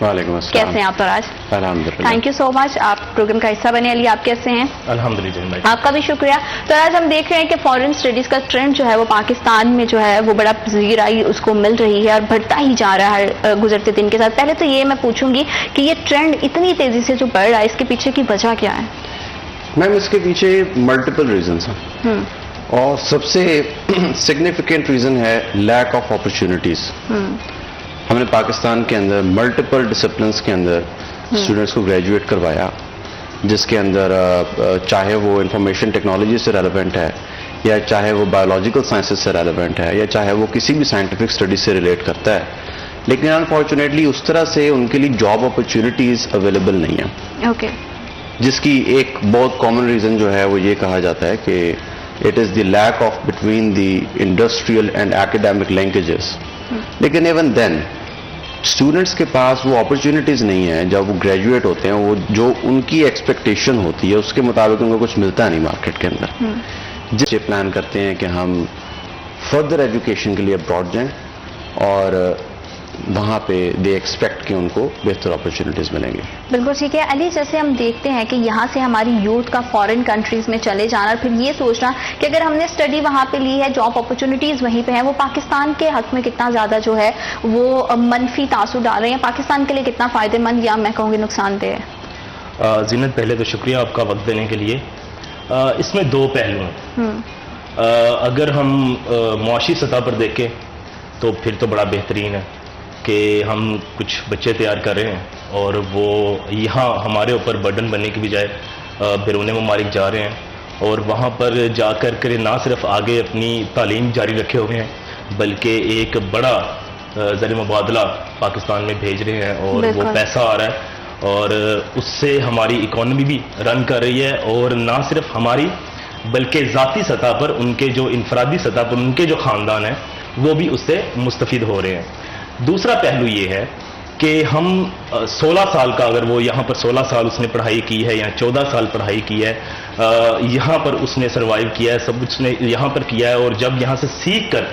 وعلیکم السلام. کیسے ہیں آپ تراج؟ الحمدللہ. تھینک یو سو مچ، آپ پروگرام کا حصہ بنے. علی آپ کیسے ہیں؟ الحمدللہ. آپ کا بھی شکریہ. تو آج ہم دیکھ رہے ہیں کہ فارن اسٹڈیز کا ٹرینڈ جو ہے وہ پاکستان میں جو ہے وہ بڑا پذیرائی اس کو مل رہی ہے اور بڑھتا ہی جا رہا ہے گزرتے دن کے ساتھ. پہلے تو یہ میں پوچھوں گی کہ یہ ٹرینڈ اتنی تیزی سے جو بڑھ رہا ہے اس کے پیچھے کی وجہ کیا ہے؟ میم اس کے پیچھے ملٹیپل ریزنس ہیں اور سب سے سگنیفیکنٹ ریزن ہے لیک آف اپرچونیٹیز. ہم نے پاکستان کے اندر ملٹیپل ڈسپلنس کے اندر اسٹوڈنٹس کو گریجویٹ کروایا، جس کے اندر چاہے وہ انفارمیشن ٹیکنالوجی سے ریلیونٹ ہے یا چاہے وہ بایولوجیکل سائنسز سے ریلیونٹ ہے یا چاہے وہ کسی بھی سائنٹیفک اسٹڈی سے ریلیٹ کرتا ہے، لیکن انفارچونیٹلی اس طرح سے ان کے لیے جاب اپرچونیٹیز اویلیبل نہیں ہیں. اوکے. جس کی ایک بہت کامن ریزن جو ہے وہ یہ کہا جاتا ہے کہ it is the lack of between the industrial and academic linkages. لیکن ایون دین اسٹوڈنٹس کے پاس وہ اپرچونیٹیز نہیں ہیں. جب وہ گریجویٹ ہوتے ہیں وہ جو ان کی ایکسپیکٹیشن ہوتی ہے اس کے مطابق ان کو کچھ ملتا نہیں مارکیٹ کے اندر. جس سے پلان کرتے ہیں کہ ہم فردر ایجوکیشن کے لیے ابراڈ جائیں اور وہاں پہ دے ایکسپیکٹ کہ ان کو بہتر اپرچونیٹیز ملیں گے. بالکل ٹھیک ہے. علی جیسے ہم دیکھتے ہیں کہ یہاں سے ہماری یوتھ کا فارن کنٹریز میں چلے جانا اور پھر یہ سوچنا کہ اگر ہم نے اسٹڈی وہاں پہ لی ہے جاب اپرچونیٹیز وہیں پہ ہیں، وہ پاکستان کے حق میں کتنا زیادہ جو ہے وہ منفی تاثر ڈال رہے ہیں، پاکستان کے لیے کتنا فائدہ مند یا میں کہوں گی نقصان دہ ہے؟ زینت پہلے تو شکریہ آپ کا وقت دینے کے لیے. اس میں دو پہلو ہیں. اگر ہم معاشی سطح پر دیکھیں تو پھر تو بڑا بہترین ہے کہ ہم کچھ بچے تیار کر رہے ہیں اور وہ یہاں ہمارے اوپر برڈن بننے کی بجائے بیرون ممالک جا رہے ہیں اور وہاں پر جا کر نہ صرف آگے اپنی تعلیم جاری رکھے ہوئے ہیں بلکہ ایک بڑا زر مبادلہ پاکستان میں بھیج رہے ہیں اور وہ پیسہ آ رہا ہے اور اس سے ہماری اکانومی بھی رن کر رہی ہے اور نہ صرف ہماری بلکہ ذاتی سطح پر ان کے جو انفرادی سطح پر ان کے جو خاندان ہیں وہ بھی اس سے مستفید ہو رہے ہیں. دوسرا پہلو یہ ہے کہ ہم 16 سال کا اگر وہ یہاں پر 16 سال اس نے پڑھائی کی ہے یا 14 سال پڑھائی کی ہے، یہاں پر اس نے سروائیو کیا ہے، سب کچھ نے یہاں پر کیا ہے اور جب یہاں سے سیکھ کر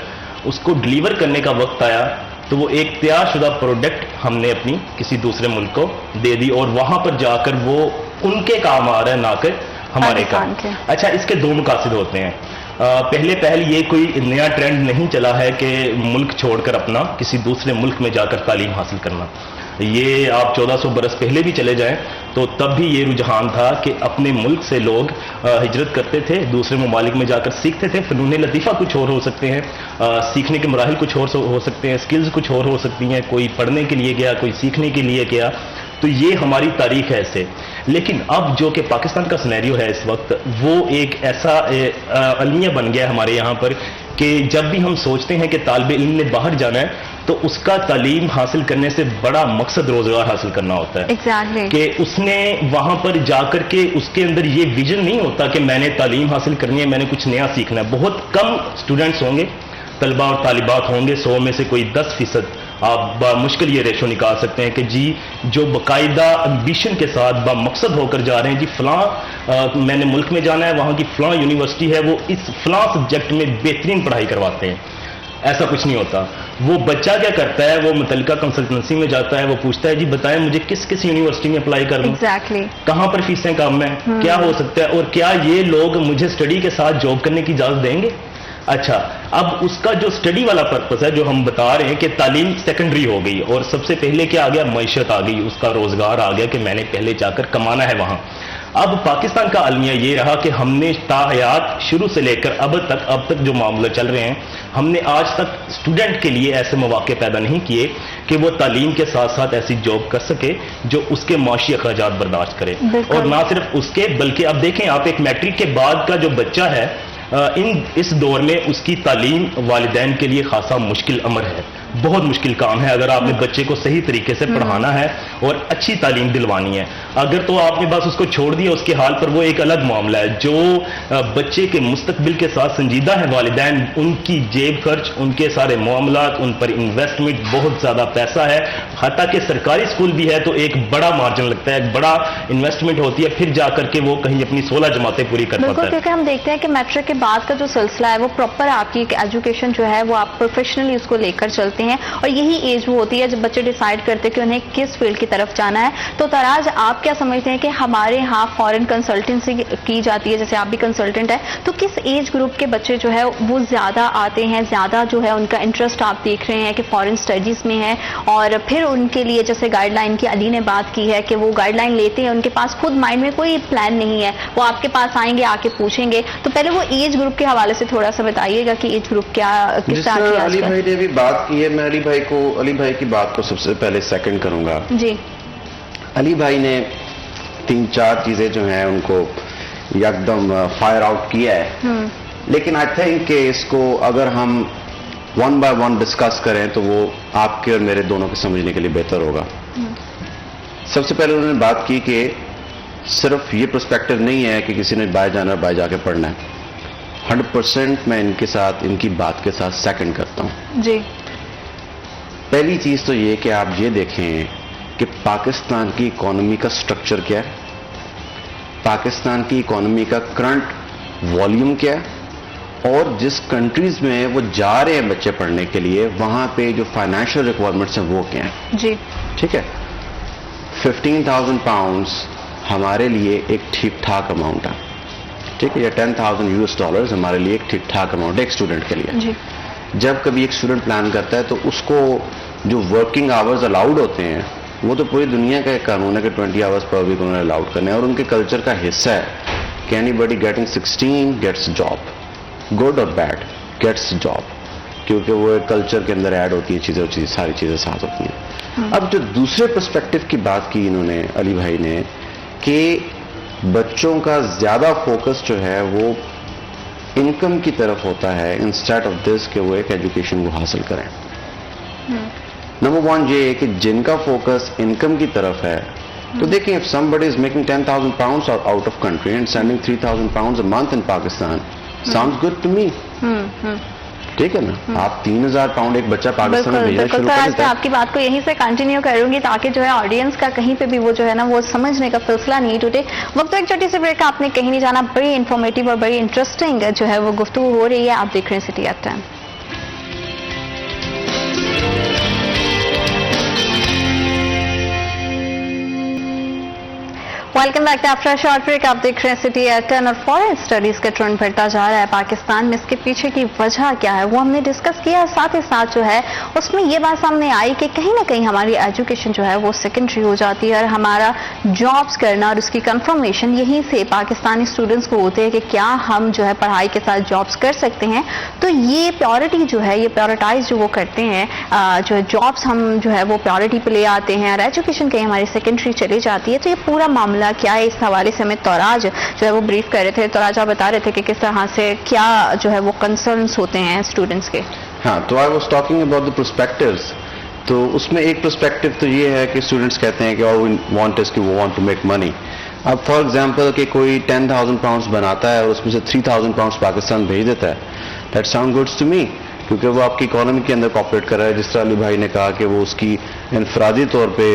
اس کو ڈلیور کرنے کا وقت آیا تو وہ ایک تیار شدہ پروڈکٹ ہم نے اپنی کسی دوسرے ملک کو دے دی اور وہاں پر جا کر وہ ان کے کام آ رہا ہے نہ کہ ہمارے کام. اچھا، اس کے دو مقاصد ہوتے ہیں. پہل یہ کوئی نیا ٹرینڈ نہیں چلا ہے کہ ملک چھوڑ کر اپنا کسی دوسرے ملک میں جا کر تعلیم حاصل کرنا. یہ آپ 1400 برس پہلے بھی چلے جائیں تو تب بھی یہ رجحان تھا کہ اپنے ملک سے لوگ ہجرت کرتے تھے، دوسرے ممالک میں جا کر سیکھتے تھے. فنون لطیفہ کچھ اور ہو سکتے ہیں، سیکھنے کے مراحل کچھ اور ہو سکتے ہیں، سکلز کچھ اور ہو سکتی ہیں. کوئی پڑھنے کے لیے گیا، کوئی سیکھنے کے لیے گیا. تو یہ ہماری تاریخ ہے ایسے. لیکن اب جو کہ پاکستان کا سینیریو ہے اس وقت وہ ایک ایسا المیہ بن گیا ہے ہمارے یہاں پر کہ جب بھی ہم سوچتے ہیں کہ طالب علم نے باہر جانا ہے تو اس کا تعلیم حاصل کرنے سے بڑا مقصد روزگار حاصل کرنا ہوتا ہے. Exactly. کہ اس نے وہاں پر جا کر کے اس کے اندر یہ ویژن نہیں ہوتا کہ میں نے تعلیم حاصل کرنی ہے، میں نے کچھ نیا سیکھنا ہے. بہت کم اسٹوڈنٹس ہوں گے، طلباء اور طالبات ہوں گے، 100 میں سے کوئی 10% آپ بمشکل یہ ریشو نکال سکتے ہیں کہ جی جو باقاعدہ امبیشن کے ساتھ با مقصد ہو کر جا رہے ہیں، جی فلاں میں نے ملک میں جانا ہے، وہاں کی فلاں یونیورسٹی ہے، وہ اس فلاں سبجیکٹ میں بہترین پڑھائی کرواتے ہیں. ایسا کچھ نہیں ہوتا. وہ بچہ کیا کرتا ہے، وہ متعلقہ کنسلٹنسی میں جاتا ہے، وہ پوچھتا ہے جی بتائیں مجھے کس کس یونیورسٹی میں اپلائی کروں، کہاں پر فیسیں کم ہیں، کیا ہو سکتا ہے اور کیا یہ لوگ مجھے اسٹڈی کے ساتھ جاب کرنے کی اجازت دیں گے. اچھا، اب اس کا جو اسٹڈی والا پرپس ہے جو ہم بتا رہے ہیں کہ تعلیم سیکنڈری ہو گئی اور سب سے پہلے کیا آ گیا، معیشت آ گئی، اس کا روزگار آ گیا کہ میں نے پہلے جا کر کمانا ہے وہاں. اب پاکستان کا المیہ یہ رہا کہ ہم نے تاحیات شروع سے لے کر اب تک جو معاملہ چل رہے ہیں، ہم نے آج تک اسٹوڈنٹ کے لیے ایسے مواقع پیدا نہیں کیے کہ وہ تعلیم کے ساتھ ساتھ ایسی جاب کر سکے جو اس کے معاشی اخراجات برداشت کرے. اور نہ صرف اس کے بلکہ اب دیکھیں آپ، ایک میٹرک کے بعد کا جو بچہ ہے اس دور میں اس کی تعلیم والدین کے لیے خاصا مشکل امر ہے، بہت مشکل کام ہے اگر آپ نے بچے کو صحیح طریقے سے پڑھانا ہے اور اچھی تعلیم دلوانی ہے. اگر تو آپ نے بس اس کو چھوڑ دیا اس کے حال پر، وہ ایک الگ معاملہ ہے. جو بچے کے مستقبل کے ساتھ سنجیدہ ہے والدین، ان کی جیب خرچ، ان کے سارے معاملات، ان پر انویسٹمنٹ، بہت زیادہ پیسہ ہے. حتیٰ کہ سرکاری اسکول بھی ہے تو ایک بڑا مارجن لگتا ہے، ایک بڑا انویسٹمنٹ ہوتی ہے، پھر جا کر کے وہ کہیں اپنی 16 جماعتیں پوری کر پاتا ہے. کیونکہ ہم دیکھتے ہیں کہ میٹرک کے بعد کا جو سلسلہ ہے وہ پراپر آپ کی ایجوکیشن جو ہے وہ آپ پروفیشنلی اس کو لے کر چلتے ہوتے ہیں اور یہی ایج وہ ہوتی ہے جب بچے ڈیسائیڈ کرتے ہیں کہ انہیں کس فیلڈ کی طرف جانا ہے. تو تاراج آپ کیا سمجھتے ہیں کہ ہمارے ہاں فارن کنسلٹنسی کی جاتی ہے, جیسے آپ بھی کنسلٹنٹ ہیں, تو کس ایج گروپ کے بچے جو ہے وہ زیادہ آتے ہیں, زیادہ جو ہے ان کا انٹرسٹ آپ دیکھ رہے ہیں کہ فارن اسٹڈیز میں ہے, اور پھر ان کے لیے جیسے گائیڈ لائن کی علی نے بات کی ہے کہ وہ گائیڈ لائن لیتے ہیں, ان کے پاس خود مائنڈ میں کوئی پلان نہیں ہے, وہ آپ کے پاس آئیں گے, آ کے پوچھیں گے. تو پہلے وہ ایج گروپ کے حوالے سے تھوڑا سا بتائیے گا کہ ایج گروپ کیا کس طرح کی. علی بھائی نے بھی بات کی ہے, میں علی بھائی کی بات کو سب سے پہلے سیکنڈ کروں گا. جی, علی بھائی نے 3-4 چیزیں جو ہیں ان کو یکدم فائر آؤٹ کیا ہے, لیکن آئی تھنک کہ اس کو اگر ہم 1 by 1 ڈسکس کریں تو وہ آپ کے اور میرے دونوں کے سمجھنے کے لیے بہتر ہوگا. سب سے پہلے انہوں نے بات کی کہ صرف یہ پرسپیکٹو نہیں ہے کہ کسی نے باہر جانا ہے, باہر جا کے پڑھنا ہے. 100% میں ان کی بات کے ساتھ سیکنڈ کرتا ہوں. جی, پہلی چیز تو یہ کہ آپ یہ دیکھیں کہ پاکستان کی اکانومی کا سٹرکچر کیا ہے, پاکستان کی اکانومی کا کرنٹ والیوم کیا ہے, اور جس کنٹریز میں وہ جا رہے ہیں بچے پڑھنے کے لیے وہاں پہ جو فائنینشیل ریکوائرمنٹس ہیں وہ کیا ہیں. جی, ٹھیک ہے, 15,000 پاؤنڈس ہمارے لیے ایک ٹھیک ٹھاک اماؤنٹ ہے, ٹھیک ہے, یا $10,000 ہمارے لیے ایک ٹھیک ٹھاک اماؤنٹ ہے ایک اسٹوڈنٹ کے لیے. جی, جب کبھی ایک اسٹوڈنٹ پلان کرتا ہے تو اس کو جو ورکنگ آورز الاؤڈ ہوتے ہیں وہ تو پوری دنیا کا ایک قانون ہے کہ 20 آورز پر ویک انہوں نے الاؤڈ کرنے ہیں, اور ان کے کلچر کا حصہ ہے کہ any body getting 16 gets job, good اور بیڈ گیٹس جاب, کیونکہ وہ ایک کلچر کے اندر ایڈ ہوتی ہیں چیزیں, اور ساری چیزیں ساتھ ہوتی ہیں. اب جو دوسرے پرسپیکٹو کی بات کی انہوں نے علی بھائی نے کہ بچوں کا زیادہ فوکس جو ہے وہ انکم کی طرف ہوتا ہے انسٹیڈ آف دس کہ وہ ایک ایجوکیشن کو حاصل کریں. نمبر 1 یہ ہے کہ جن کا فوکس انکم کی طرف ہے تو دیکھیں, if somebody is making 10,000 pounds out of country and sending 3,000 pounds a month in Pakistan, sounds good to me. ٹھیک ہے نا, آپ 3,000 پاؤنڈ ایک بچہ پاکستان میں بھیجنا شروع کر دیتا ہے. آپ کی بات کو یہیں سے کنٹینیو کروں گی تاکہ جو ہے آڈینس کا کہیں پہ بھی وہ جو ہے نا وہ سمجھنے کا فیصلہ نہیں ٹوٹے. وقت ایک چھوٹی سی بریک, آپ نے کہیں نہیں جانا, بڑی انفارمیٹیو اور بڑی انٹرسٹنگ جو ہے وہ گفتگو ہو رہی ہے. آپ دیکھ رہے ہیں city at 10. Welcome back after short break. آپ دیکھ رہے ہیں سٹی ایٹ 10 اور فارن اسٹڈیز کا ٹرینڈ بڑھتا جا رہا ہے پاکستان میں. اس کے پیچھے کی وجہ کیا ہے وہ ہم نے ڈسکس کیا, ساتھ ہی ساتھ جو ہے اس میں یہ بات سامنے آئی کہ کہیں نہ کہیں ہماری ایجوکیشن جو ہے وہ سیکنڈری ہو جاتی ہے, اور ہمارا جابس کرنا اور اس کی کنفرمیشن یہیں سے پاکستانی اسٹوڈنٹس کو ہوتے ہیں کہ کیا ہم جو ہے پڑھائی کے ساتھ جابس کر سکتے ہیں. تو یہ پیورٹی جو ہے, یہ پیورٹائز جو وہ کرتے ہیں, جو جابس ہم جو ہے وہ پیورٹی پہ لے آتے ہیں, اور ایجوکیشن کہیں ہماری سیکنڈری چلی جاتی ہے. تو یہ پورا معاملہ کیا ہے, اس حوالے سے ہمیں توراج جو ہے وہ بریف کر رہے تھے. توراج آپ بتا رہے تھے کہ کس طرح سے کیا جو ہے وہ کنسرنس ہوتے ہیں اسٹوڈنٹس کے. ہاں, تو I was talking about the perspectives. تو اس میں ایک پرسپیکٹو تو یہ ہے کہ اسٹوڈنٹس کہتے ہیں کہ آل وی وانٹ از کہ وہ وانٹ ٹو میک منی. اب فار ایگزامپل کہ کوئی 10,000 پاؤنڈس بناتا ہے اور اس میں سے 3,000 پاؤنڈس پاکستان بھیج دیتا ہے, that sound goods to me, کیونکہ وہ آپ کی اکانومی کے اندر کوپریٹ کر رہا ہے. جس طرح علی بھائی نے کہا کہ وہ اس کی انفرادی طور پہ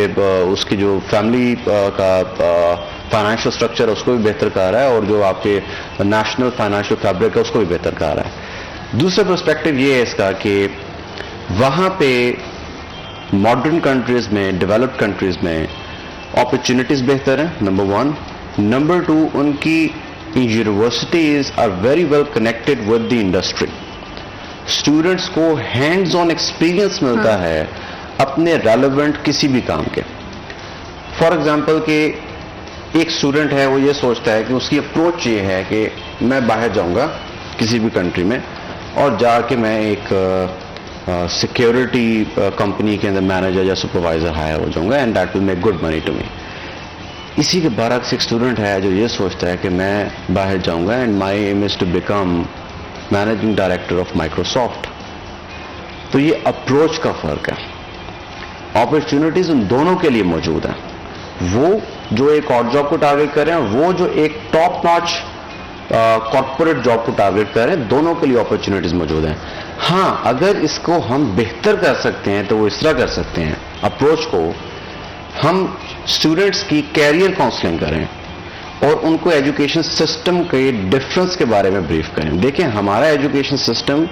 اس کی جو فیملی کا فائنینشیل اسٹرکچر ہے اس کو بھی بہتر کر رہا ہے, اور جو آپ کے نیشنل فائنینشیل فیبرک ہے اس کو بھی بہتر کر رہا ہے. دوسرا پرسپیکٹو یہ ہے اس کا کہ وہاں پہ ماڈرن کنٹریز میں, ڈیولپڈ کنٹریز میں اپرچونیٹیز بہتر ہیں, نمبر 1. نمبر 2, ان کی universities are very well connected with the industry. Students کو ہینڈز آن ایکسپیرئنس ملتا ہے اپنے ریلیونٹ کسی بھی کام کے. فار ایگزامپل کہ ایک اسٹوڈنٹ ہے, وہ یہ سوچتا ہے کہ اس کی اپروچ یہ ہے کہ میں باہر جاؤں گا کسی بھی کنٹری میں اور جا کے میں ایک سیکیورٹی کمپنی کے اندر مینیجر یا سپروائزر ہائر ہو جاؤں گا, and that will make good money to me. اسی کے برعکس ایک اسٹوڈنٹ ہے جو یہ سوچتا ہے کہ میں باہر جاؤں گا and my aim is to become managing director of Microsoft. تو یہ اپروچ کا فرق ہے. اپرچونیٹیز ان دونوں کے لیے موجود ہیں, وہ جو ایک اور جاب کو ٹارگیٹ کر رہے ہیں, وہ جو ایک ٹاپ ناچ کارپوریٹ جاب کو ٹارگیٹ کر رہے ہیں, دونوں کے لیے اپرچونیٹیز موجود ہیں. ہاں, اگر اس کو ہم بہتر کر سکتے ہیں تو وہ اس طرح کر سکتے ہیں. اپروچ کو ہم اسٹوڈنٹس کی کیریئر کاؤنسلنگ کریں اور ان کو ایجوکیشن سسٹم کے ڈفرنس کے بارے میں بریف کریں. دیکھیں, ہمارا ایجوکیشن سسٹم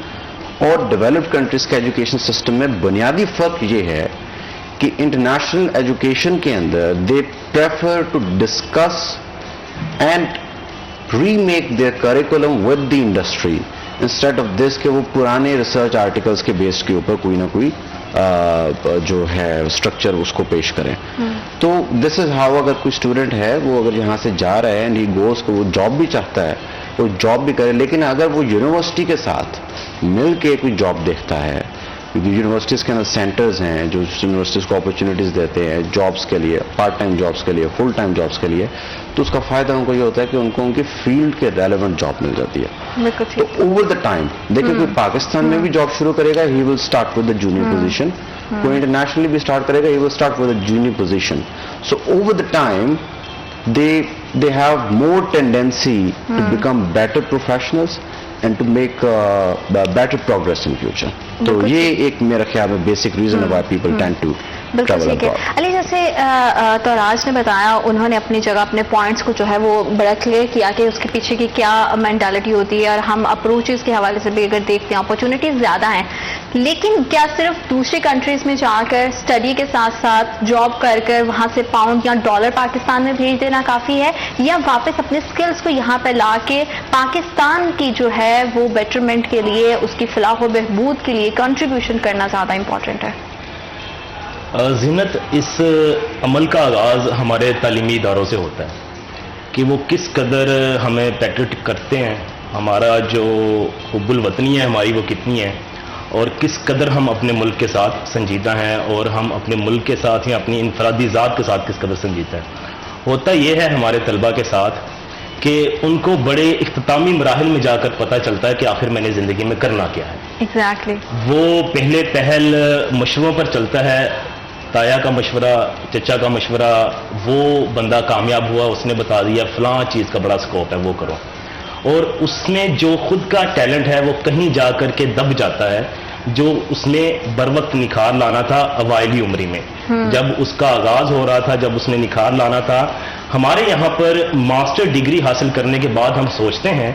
اور ڈیولپڈ کنٹریز کے ایجوکیشن سسٹم میں بنیادی فرق یہ ہے کہ انٹرنیشنل ایجوکیشن کے اندر they prefer to discuss and remake their curriculum with the industry instead of this کہ وہ پرانے ریسرچ آرٹیکلس کے بیس کے اوپر کوئی نہ کوئی جو ہے اسٹرکچر اس کو پیش کریں. تو دس از ہاؤ اگر کوئی اسٹوڈنٹ ہے وہ اگر یہاں سے جا رہا ہے اینڈ ہی گوز کو وہ جاب بھی چاہتا ہے وہ جاب بھی کرے, لیکن اگر وہ یونیورسٹی کے ساتھ مل کے کوئی جاب دیکھتا ہے, کیونکہ یونیورسٹیز کے اندر سینٹرز ہیں جو یونیورسٹیز کو اپرچونیٹیز دیتے ہیں جابس کے لیے, پارٹ ٹائم جابس کے لیے, فل ٹائم جابس کے لیے, تو اس کا فائدہ ان کو یہ ہوتا ہے کہ ان کو ان کی فیلڈ کے ریلیونٹ جاب مل جاتی ہے. تو اوور دا ٹائم دیکھیں کوئی پاکستان میں بھی جاب شروع کرے گا he will start with the junior position, کوئی انٹرنیشنلی بھی اسٹارٹ کرے گا he will start with the junior position. So over the time they have more tendency to become better professionals and to make better progress in future. تو یہ ایک میرا خیال میں بیسک ریزن ہے why people tend to بالکل ٹھیک ہے. علی جیسے توراج نے بتایا, انہوں نے اپنی جگہ اپنے پوائنٹس کو جو ہے وہ بڑا کلیئر کیا کہ اس کے پیچھے کی کیا مینٹالٹی ہوتی ہے, اور ہم اپروچز کے حوالے سے بھی اگر دیکھتے ہیں اپرچونیٹیز زیادہ ہیں, لیکن کیا صرف دوسری کنٹریز میں جا کر اسٹڈی کے ساتھ ساتھ جاب کر کر وہاں سے پاؤنڈ یا ڈالر پاکستان میں بھیج دینا کافی ہے, یا واپس اپنے اسکلس کو یہاں پہ لا کے پاکستان کی جو ہے وہ بیٹرمنٹ کے لیے, اس کی فلاح و بہبود کے لیے کنٹریبیوشن کرنا زیادہ امپورٹنٹ ہے؟ زینت, اس عمل کا آغاز ہمارے تعلیمی اداروں سے ہوتا ہے کہ وہ کس قدر ہمیں پیٹریوٹک کرتے ہیں, ہمارا جو حب الوطنی ہے ہماری وہ کتنی ہے, اور کس قدر ہم اپنے ملک کے ساتھ سنجیدہ ہیں, اور ہم اپنے ملک کے ساتھ یا اپنی انفرادی ذات کے ساتھ کس قدر سنجیدہ ہیں. ہوتا یہ ہے ہمارے طلبہ کے ساتھ کہ ان کو بڑے اختتامی مراحل میں جا کر پتہ چلتا ہے کہ آخر میں نے زندگی میں کرنا کیا ہے. ایگزیکٹلی. وہ پہلے پہل مشوروں پر چلتا ہے, تایا کا مشورہ, چچا کا مشورہ, وہ بندہ کامیاب ہوا, اس نے بتا دیا فلاں چیز کا بڑا سکوپ ہے وہ کرو, اور اس میں جو خود کا ٹیلنٹ ہے وہ کہیں جا کر کے دب جاتا ہے جو اس نے بر وقت نکھار لانا تھا اوائلی عمری میں, جب اس کا آغاز ہو رہا تھا, جب اس نے نکھار لانا تھا. ہمارے یہاں پر ماسٹر ڈگری حاصل کرنے کے بعد ہم سوچتے ہیں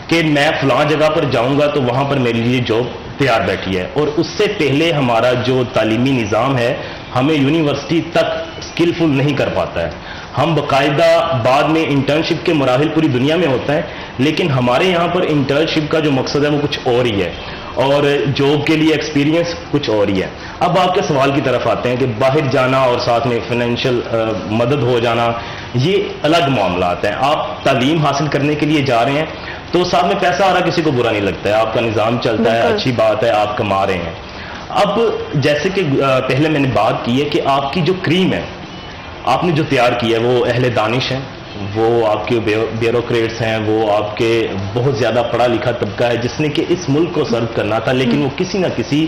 کہ میں فلاں جگہ پر جاؤں گا تو وہاں پر میرے لیے جاب تیار بیٹھی ہے, اور اس سے پہلے ہمارا جو تعلیمی نظام ہے ہمیں یونیورسٹی تک اسکلفل نہیں کر پاتا ہے. ہم باقاعدہ بعد میں انٹرنشپ کے مراحل پوری دنیا میں ہوتا ہے, لیکن ہمارے یہاں پر انٹرنشپ کا جو مقصد ہے وہ کچھ اور ہی ہے, اور جاب کے لیے ایکسپیرینس کچھ اور ہی ہے. اب آپ کے سوال کی طرف آتے ہیں کہ باہر جانا اور ساتھ میں فائنینشیل مدد ہو جانا, یہ الگ معاملات ہیں. آپ تعلیم حاصل کرنے کے لیے جا رہے ہیں تو ساتھ میں پیسہ آ رہا کسی کو برا نہیں لگتا ہے, آپ کا نظام چلتا ہے, اچھی بات ہے, آپ کما رہے ہیں. اب جیسے کہ پہلے میں نے بات کی ہے کہ آپ کی جو کریم ہے آپ نے جو تیار کی ہے وہ اہل دانش ہیں, وہ آپ کے بیوروکریٹس ہیں, وہ آپ کے بہت زیادہ پڑھا لکھا طبقہ ہے جس نے کہ اس ملک کو سرو کرنا تھا, لیکن وہ کسی نہ کسی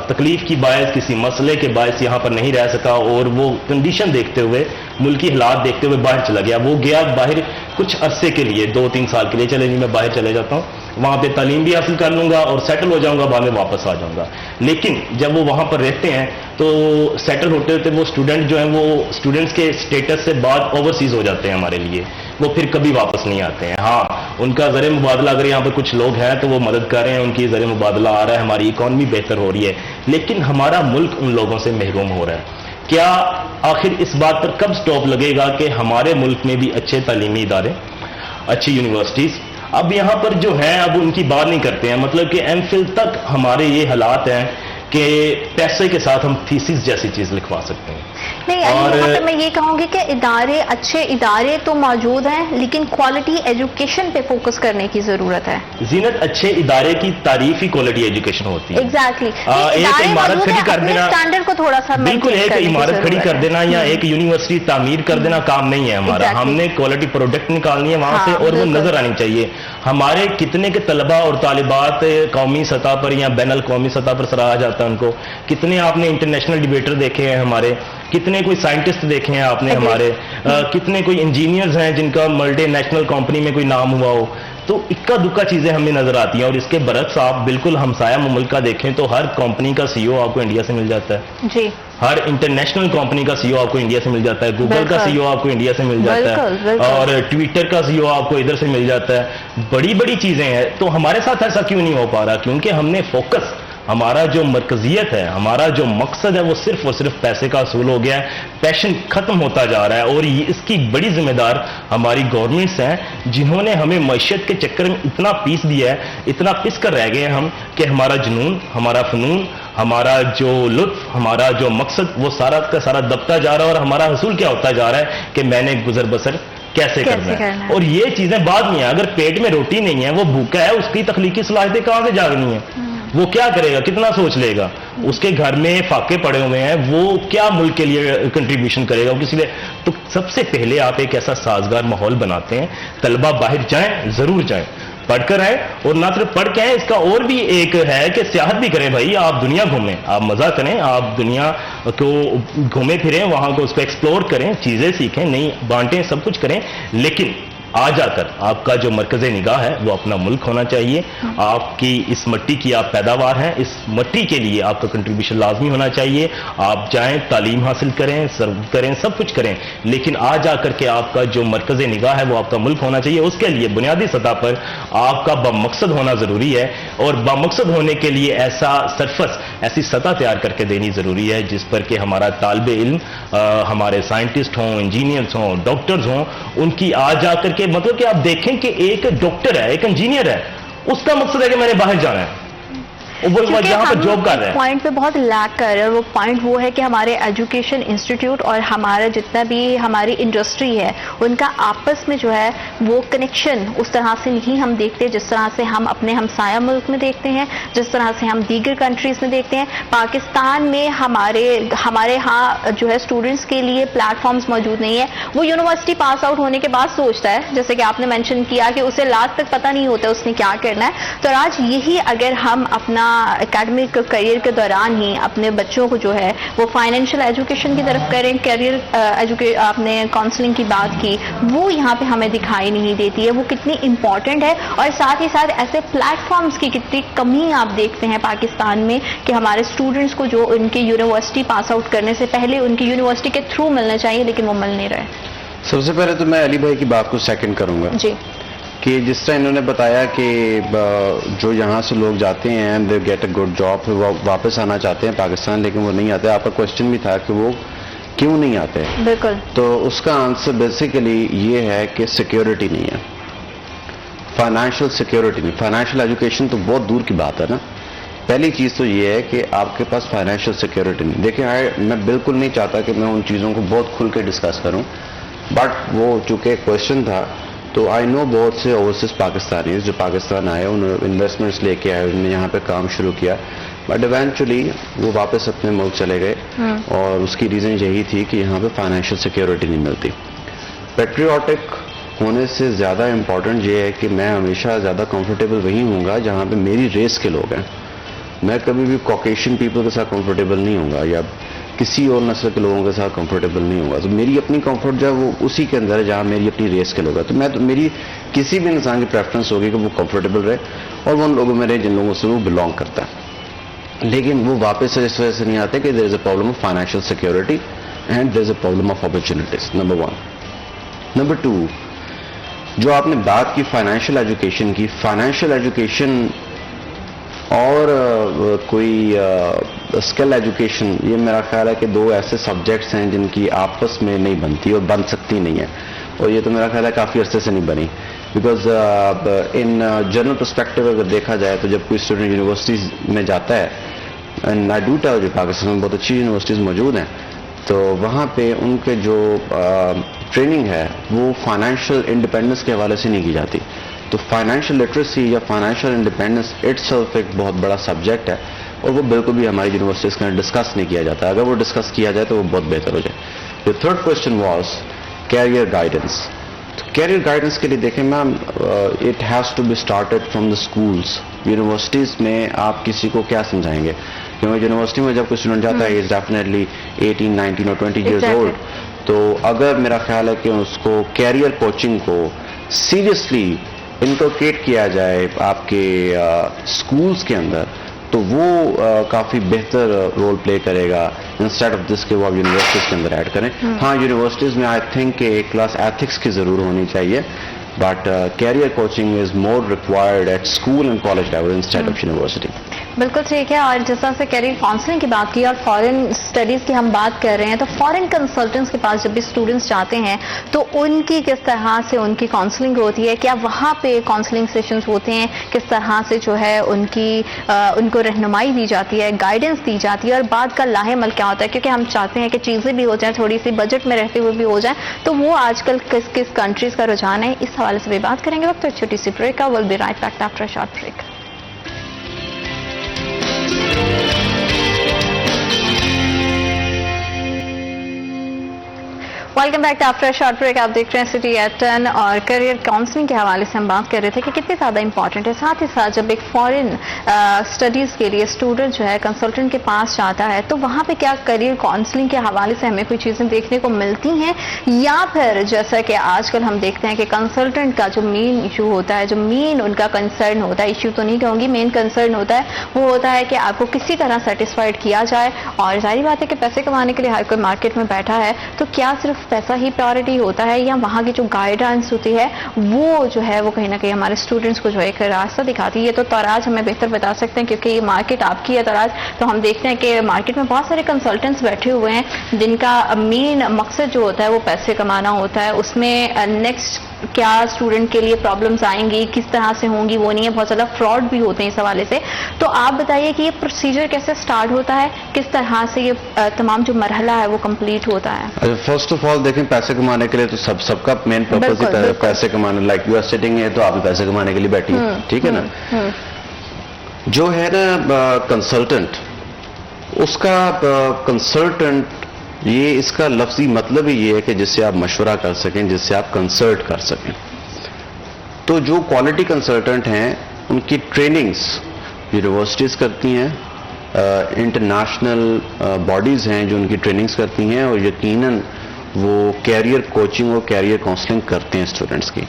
تکلیف کی باعث, کسی مسئلے کے باعث یہاں پر نہیں رہ سکا, اور وہ کنڈیشن دیکھتے ہوئے, ملکی حالات دیکھتے ہوئے باہر چلا گیا. وہ گیا باہر کچھ عرصے کے لیے, 2-3 سال کے لیے, چلے جی میں باہر چلے جاتا ہوں, وہاں پہ تعلیم بھی حاصل کر لوں گا اور سیٹل ہو جاؤں گا, بعد میں واپس آ جاؤں گا. لیکن جب وہ وہاں پر رہتے ہیں تو سیٹل ہوتے ہوتے وہ اسٹوڈنٹ جو ہیں وہ اسٹوڈنٹس کے اسٹیٹس سے بعد اوورسیز ہو جاتے ہیں ہمارے لیے, وہ پھر کبھی واپس نہیں آتے ہیں. ہاں ان کا زر مبادلہ اگر یہاں پہ کچھ لوگ ہیں تو وہ مدد کر رہے ہیں, ان کی زر مبادلہ آ رہا ہے, ہماری اکانومی بہتر ہو رہی ہے, لیکن ہمارا ملک ان لوگوں سے محروم ہو رہا ہے. کیا آخر اس بات پر کب سٹاپ لگے گا کہ ہمارے ملک میں بھی اچھے تعلیمی ادارے, اچھی یونیورسٹیز, اب یہاں پر جو ہیں اب ان کی بات نہیں کرتے ہیں. مطلب کہ ایم فل تک ہمارے یہ حالات ہیں کہ پیسے کے ساتھ ہم تھیسس جیسی چیز لکھوا سکتے ہیں. نہیں, اور میں یہ کہوں گی کہ ادارے, اچھے ادارے تو موجود ہیں, لیکن کوالٹی ایجوکیشن پہ فوکس کرنے کی ضرورت ہے. زینت, اچھے ادارے کی تعریف ہی کوالٹی ایجوکیشن ہوتی ہے. ایگزیکٹلی. ایک عمارت کھڑی کر دینا, اسٹینڈرڈ کو تھوڑا سا بالکل, ایک عمارت کھڑی کر دینا یا ایک یونیورسٹی تعمیر کر دینا کام نہیں ہے ہمارا. ہم نے کوالٹی پروڈکٹ نکالنی ہے وہاں سے, اور وہ نظر آنی چاہیے. ہمارے کتنے کے طلبہ اور طالبات قومی سطح پر یا بین الاقوامی سطح پر سراہا جاتا ہے ان کو, کتنے آپ نے انٹرنیشنل ڈیبیٹر دیکھے ہیں ہمارے, کتنے کوئی سائنٹسٹ دیکھے ہیں آپ نے ہمارے, کتنے کوئی انجینئرز ہیں جن کا ملٹی نیشنل کمپنی میں کوئی نام ہوا ہو, تو اکا دکا چیزیں ہمیں نظر آتی ہیں. اور اس کے برعکس آپ بالکل ہمسایہ مملک کا دیکھیں تو ہر کمپنی کا سی او آپ کو انڈیا سے مل جاتا ہے. جی. ہر انٹرنیشنل کمپنی کا سی او آپ کو انڈیا سے مل جاتا ہے. گوگل کا سی او آپ کو انڈیا سے مل جاتا ہے, اور ٹویٹر کا سی او آپ کو ادھر سے مل جاتا ہے. بڑی بڑی چیزیں ہیں. تو ہمارے ساتھ ایسا کیوں نہیں ہو پا رہا؟ کیونکہ ہم نے فوکس, ہمارا جو مرکزیت ہے, ہمارا جو مقصد ہے, وہ صرف اور صرف پیسے کا اصول ہو گیا ہے. پیشن ختم ہوتا جا رہا ہے. اور اس کی بڑی ذمہ دار ہماری گورنمنٹس ہیں, جنہوں نے ہمیں معیشت کے چکر میں اتنا پیس دیا ہے, اتنا پس کر رہ گئے ہیں ہم, کہ ہمارا جنون, ہمارا فنون, ہمارا جو لطف, ہمارا جو مقصد, وہ سارا کا سارا دبتا جا رہا ہے. اور ہمارا حصول کیا ہوتا جا رہا ہے کہ میں نے گزر بسر کیسے کرنا ہے. اور یہ چیزیں بعد میں ہیں. اگر پیٹ میں روٹی نہیں ہے, وہ بھوکا ہے, اس کی تخلیقی صلاحیتیں کہاں سے جاگنی ہیں؟ وہ کیا کرے گا؟ کتنا سوچ لے گا؟ اس کے گھر میں فاقے پڑے ہوئے ہیں, وہ کیا ملک کے لیے کنٹریبیوشن کرے گا؟ کسی لیے. تو سب سے پہلے آپ ایک ایسا سازگار ماحول بناتے ہیں, طلبہ باہر جائیں, ضرور جائیں, پڑھ کر آئیں. اور نہ صرف پڑھ کے آئیں, اس کا اور بھی ایک ہے کہ سیاحت بھی کریں. بھائی آپ دنیا گھومیں, آپ مزہ کریں, آپ دنیا کو گھومیں پھریں, وہاں کو اس کو ایکسپلور کریں, چیزیں سیکھیں, نئی بانٹیں, سب کچھ کریں. لیکن آ جا کر آپ کا جو مرکز نگاہ ہے وہ اپنا ملک ہونا چاہیے. آپ کی اس مٹی کی آپ پیداوار ہیں, اس مٹی کے لیے آپ کا کنٹریبیوشن لازمی ہونا چاہیے. آپ جائیں, تعلیم حاصل کریں, سرو کریں, سب کچھ کریں, لیکن آ جا کر کے آپ کا جو مرکز نگاہ ہے وہ آپ کا ملک ہونا چاہیے. اس کے لیے بنیادی سطح پر آپ کا بامقصد ہونا ضروری ہے. اور بامقصد ہونے کے لیے ایسا سرفس, ایسی سطح تیار کر کے دینی ضروری ہے جس پر کہ ہمارا طالب علم, ہمارے سائنٹسٹ ہوں, انجینئرز ہوں, ڈاکٹرز ہوں, ان کی آ جا کر کے, مطلب کہ آپ دیکھیں کہ ایک ڈاکٹر ہے, ایک انجینئر ہے, اس کا مقصد ہے کہ میں نے باہر جانا ہے, جہاں پر جاب کر رہے ہیں. پوائنٹ پہ بہت لیک کر رہے ہیں. وہ پوائنٹ وہ ہے کہ ہمارے ایجوکیشن انسٹیٹیوٹ اور ہمارا جتنا بھی ہماری انڈسٹری ہے, ان کا آپس میں جو ہے وہ کنیکشن اس طرح سے نہیں ہم دیکھتے جس طرح سے ہم اپنے ہمسایہ ملک میں دیکھتے ہیں, جس طرح سے ہم دیگر کنٹریز میں دیکھتے ہیں. پاکستان میں ہمارے ہاں جو ہے اسٹوڈنٹس کے لیے پلیٹ فارمز موجود نہیں ہے. وہ یونیورسٹی پاس آؤٹ ہونے کے بعد سوچتا ہے, جیسے کہ آپ نے مینشن کیا کہ اسے لاسٹ تک پتہ نہیں ہوتا اس نے کیا کرنا ہے. تو آج یہی اگر ہم اپنا اکیڈمک کیریئر کے دوران ہی اپنے بچوں کو جو ہے وہ فائنینشیل ایجوکیشن کی طرف کریں, کیریئر آپ نے کاؤنسلنگ کی بات کی, وہ یہاں پہ ہمیں دکھائی نہیں دیتی ہے. وہ کتنی امپورٹنٹ ہے. اور ساتھ ہی ساتھ ایسے پلیٹ فارمز کی کتنی کمی آپ دیکھتے ہیں پاکستان میں کہ ہمارے اسٹوڈنٹس کو جو ان کے یونیورسٹی پاس آؤٹ کرنے سے پہلے ان کی یونیورسٹی کے تھرو ملنا چاہیے, لیکن وہ مل نہیں رہے. سب سے پہلے تو میں علی بھائی کی بات کو سیکنڈ کروں گا. جی. کہ جس طرح انہوں نے بتایا کہ جو یہاں سے لوگ جاتے ہیں they get a good job, وہ واپس آنا چاہتے ہیں پاکستان لیکن وہ نہیں آتے. آپ کا کوشچن بھی تھا کہ وہ کیوں نہیں آتے. بالکل. تو اس کا آنسر بیسیکلی یہ ہے کہ سیکیورٹی نہیں ہے, فائنینشیل سیکیورٹی نہیں. فائنینشیل ایجوکیشن تو بہت دور کی بات ہے نا. پہلی چیز تو یہ ہے کہ آپ کے پاس فائنینشیل سیکیورٹی نہیں. دیکھیں میں بالکل نہیں چاہتا کہ میں ان چیزوں کو بہت کھل کے ڈسکس کروں, بٹ وہ چونکہ کوشچن تھا تو آئی نو بہت سے اوورسیز پاکستانیز جو پاکستان آئے, انہوں نے انویسٹمنٹس لے کے آئے, انہوں نے یہاں پہ کام شروع کیا, بٹ ایونچولی وہ واپس اپنے ملک چلے گئے. اور اس کی ریزن یہی تھی کہ یہاں پہ فائنینشیل سیکیورٹی نہیں ملتی. پیٹریوٹک ہونے سے زیادہ امپورٹنٹ یہ ہے کہ میں ہمیشہ زیادہ کمفرٹیبل وہی ہوں گا جہاں پہ میری ریس کے لوگ ہیں. میں کبھی بھی کوکیشین پیپل کے ساتھ کمفرٹیبل نہیں ہوں گا, یا کسی اور نسل کے لوگوں کے ساتھ کمفرٹیبل نہیں ہوگا. تو میری اپنی کمفرٹ جو ہے وہ اسی کے اندر ہے جہاں میری اپنی ریس کے لوگ ہیں. تو میری کسی بھی انسان کی پریفرنس ہوگی کہ وہ کمفرٹیبل رہے اور وہ ان لوگوں میں رہے جن لوگوں سے وہ بلانگ کرتا ہے. لیکن وہ واپس اس وجہ سے نہیں آتے کہ there is a problem of financial security and there is a problem of opportunities. Number 1. Number 2, جو آپ نے بات کی فائنینشیل ایجوکیشن کی, فائنینشیل ایجوکیشن اور کوئی اسکل ایجوکیشن, یہ میرا خیال ہے کہ دو ایسے سبجیکٹس ہیں جن کی آپس میں نہیں بنتی اور بن سکتی نہیں ہے. اور یہ تو میرا خیال ہے کافی عرصے سے نہیں بنی, بیکاز ان جنرل پرسپیکٹو اگر دیکھا جائے تو جب کوئی اسٹوڈنٹ یونیورسٹیز میں جاتا ہے, اینڈ آئی ڈو ٹیل جو پاکستان میں بہت اچھی یونیورسٹیز موجود ہیں, تو وہاں پہ ان کے جو ٹریننگ ہے وہ فائنینشیل انڈیپینڈنس کے حوالے سے نہیں کی جاتی. تو فائنینشیل لٹریسی یا فائنینشیل انڈیپینڈنس اٹ سیلف ایک بہت بڑا سبجیکٹ ہے, اور وہ بالکل بھی ہماری یونیورسٹیز کے اندر ڈسکس نہیں کیا جاتا. اگر وہ ڈسکس کیا جائے تو وہ بہت بہتر ہو جائے. The third question was career guidance. Career guidance کے لیے دیکھیں ma'am, it has to be started from the schools. Universities میں آپ کسی کو کیا سمجھائیں گے, کیونکہ یونیورسٹی میں جب کوئی اسٹوڈنٹ جاتا ہے از ڈیفینیٹلی 18, 19 اور 20 ایئرز اولڈ. تو اگر میرا خیال ہے کہ اس کو کیریئر کوچنگ کو سیریسلی انکلکیٹ کیا جائے آپ کے اسکولس کے اندر تو وہ کافی بہتر رول پلے کرے گا انسٹیڈ آف دس کہ وہ آپ یونیورسٹیز کے اندر ایڈ کریں. ہاں یونیورسٹیز میں آئی تھنک کہ ایک کلاس ایتھکس کی ضرور ہونی چاہیے, but career coaching is more required at school and college level instead of university. بالکل ٹھیک ہے. اور جس طرح سے کیریئر کاؤنسلنگ کی بات کی اور فارن اسٹڈیز کی ہم بات کر رہے ہیں, تو فارن کنسلٹنٹس کے پاس جب بھی اسٹوڈنٹس جاتے ہیں تو ان کی کس طرح سے ان کی کاؤنسلنگ ہوتی ہے, کیا وہاں پہ کاؤنسلنگ سیشنز ہوتے ہیں, کس طرح سے جو ہے ان کو رہنمائی دی جاتی ہے, گائیڈنس دی جاتی ہے, اور بعد کا لاہ عمل کیا ہوتا ہے, کیونکہ ہم چاہتے ہیں کہ چیزیں بھی ہو جائیں, تھوڑی سی بجٹ میں رہتے ہوئے بھی ہو جائیں, تو وہ آج کل کس کس کنٹریز کا رجحان ہے, اس حوالے سے بھی بات کریں گے. وقت چھوٹی سی بریک کا, will be right back after short break. Welcome back to after short break. آپ دیکھ رہے ہیں سٹی ایٹ 10 اور کیریئر کاؤنسلنگ کے حوالے سے ہم بات کر رہے تھے کہ کتنی زیادہ امپورٹنٹ ہے. ساتھ ہی ساتھ جب ایک فارن اسٹڈیز کے لیے اسٹوڈنٹ جو ہے کنسلٹنٹ کے پاس جاتا ہے تو وہاں پہ کیا کیریئر کاؤنسلنگ کے حوالے سے ہمیں کوئی چیزیں دیکھنے کو ملتی ہیں, یا پھر جیسا کہ آج کل ہم دیکھتے ہیں کہ کنسلٹنٹ کا جو مین ایشو ہوتا ہے, جو مین ان کا کنسرن ہوتا ہے, ایشو تو نہیں کہوں گی, مین کنسرن ہوتا ہے, وہ ہوتا ہے کہ آپ کو کسی طرح سیٹسفائڈ کیا جائے. اور ظاہری بات ہے کہ پیسے کمانے کے لیے ہر کوئی مارکیٹ میں بیٹھا ہے, تو کیا صرف پیسہ ہی پیورٹی ہوتا ہے, یا وہاں کی جو گائیڈنس ہوتی ہے وہ جو ہے وہ کہیں نہ کہیں ہمارے اسٹوڈنٹس کو جو ایک راستہ دکھاتی ہے. یہ تو توراج ہمیں بہتر بتا سکتے ہیں کیونکہ یہ مارکیٹ آپ کی ہے توراج. تو ہم دیکھتے ہیں کہ مارکیٹ میں بہت سارے کنسلٹنٹس بیٹھے ہوئے ہیں جن کا مین مقصد جو ہوتا ہے وہ پیسے کمانا ہوتا ہے. اس میں نیکسٹ کیا اسٹوڈنٹ کے لیے پرابلمس آئیں گی, کس طرح سے ہوں گی, وہ نہیں ہے. بہت زیادہ فراڈ بھی ہوتے ہیں اس حوالے سے. تو آپ بتائیے کہ یہ پروسیجر کیسے سٹارٹ ہوتا ہے, کس طرح سے یہ تمام جو مرحلہ ہے وہ کمپلیٹ ہوتا ہے. فرسٹ آف آل دیکھیں, پیسے کمانے کے لیے تو سب کا مین پرپز ہی پیسے کمانا. لائک یو آر سٹنگ ہے تو آپ پیسے کمانے کے لیے بیٹھی ہیں, ٹھیک ہے نا. جو ہے نا کنسلٹنٹ, اس کا کنسلٹنٹ یہ اس کا لفظی مطلب ہی یہ ہے کہ جس سے آپ مشورہ کر سکیں, جس سے آپ کنسلٹ کر سکیں. تو جو کوالٹی کنسلٹنٹ ہیں ان کی ٹریننگز یونیورسٹیز کرتی ہیں, انٹرنیشنل باڈیز ہیں جو ان کی ٹریننگز کرتی ہیں, اور یقیناً وہ کیریئر کوچنگ اور کیریئر کاؤنسلنگ کرتے ہیں اسٹوڈنٹس کی.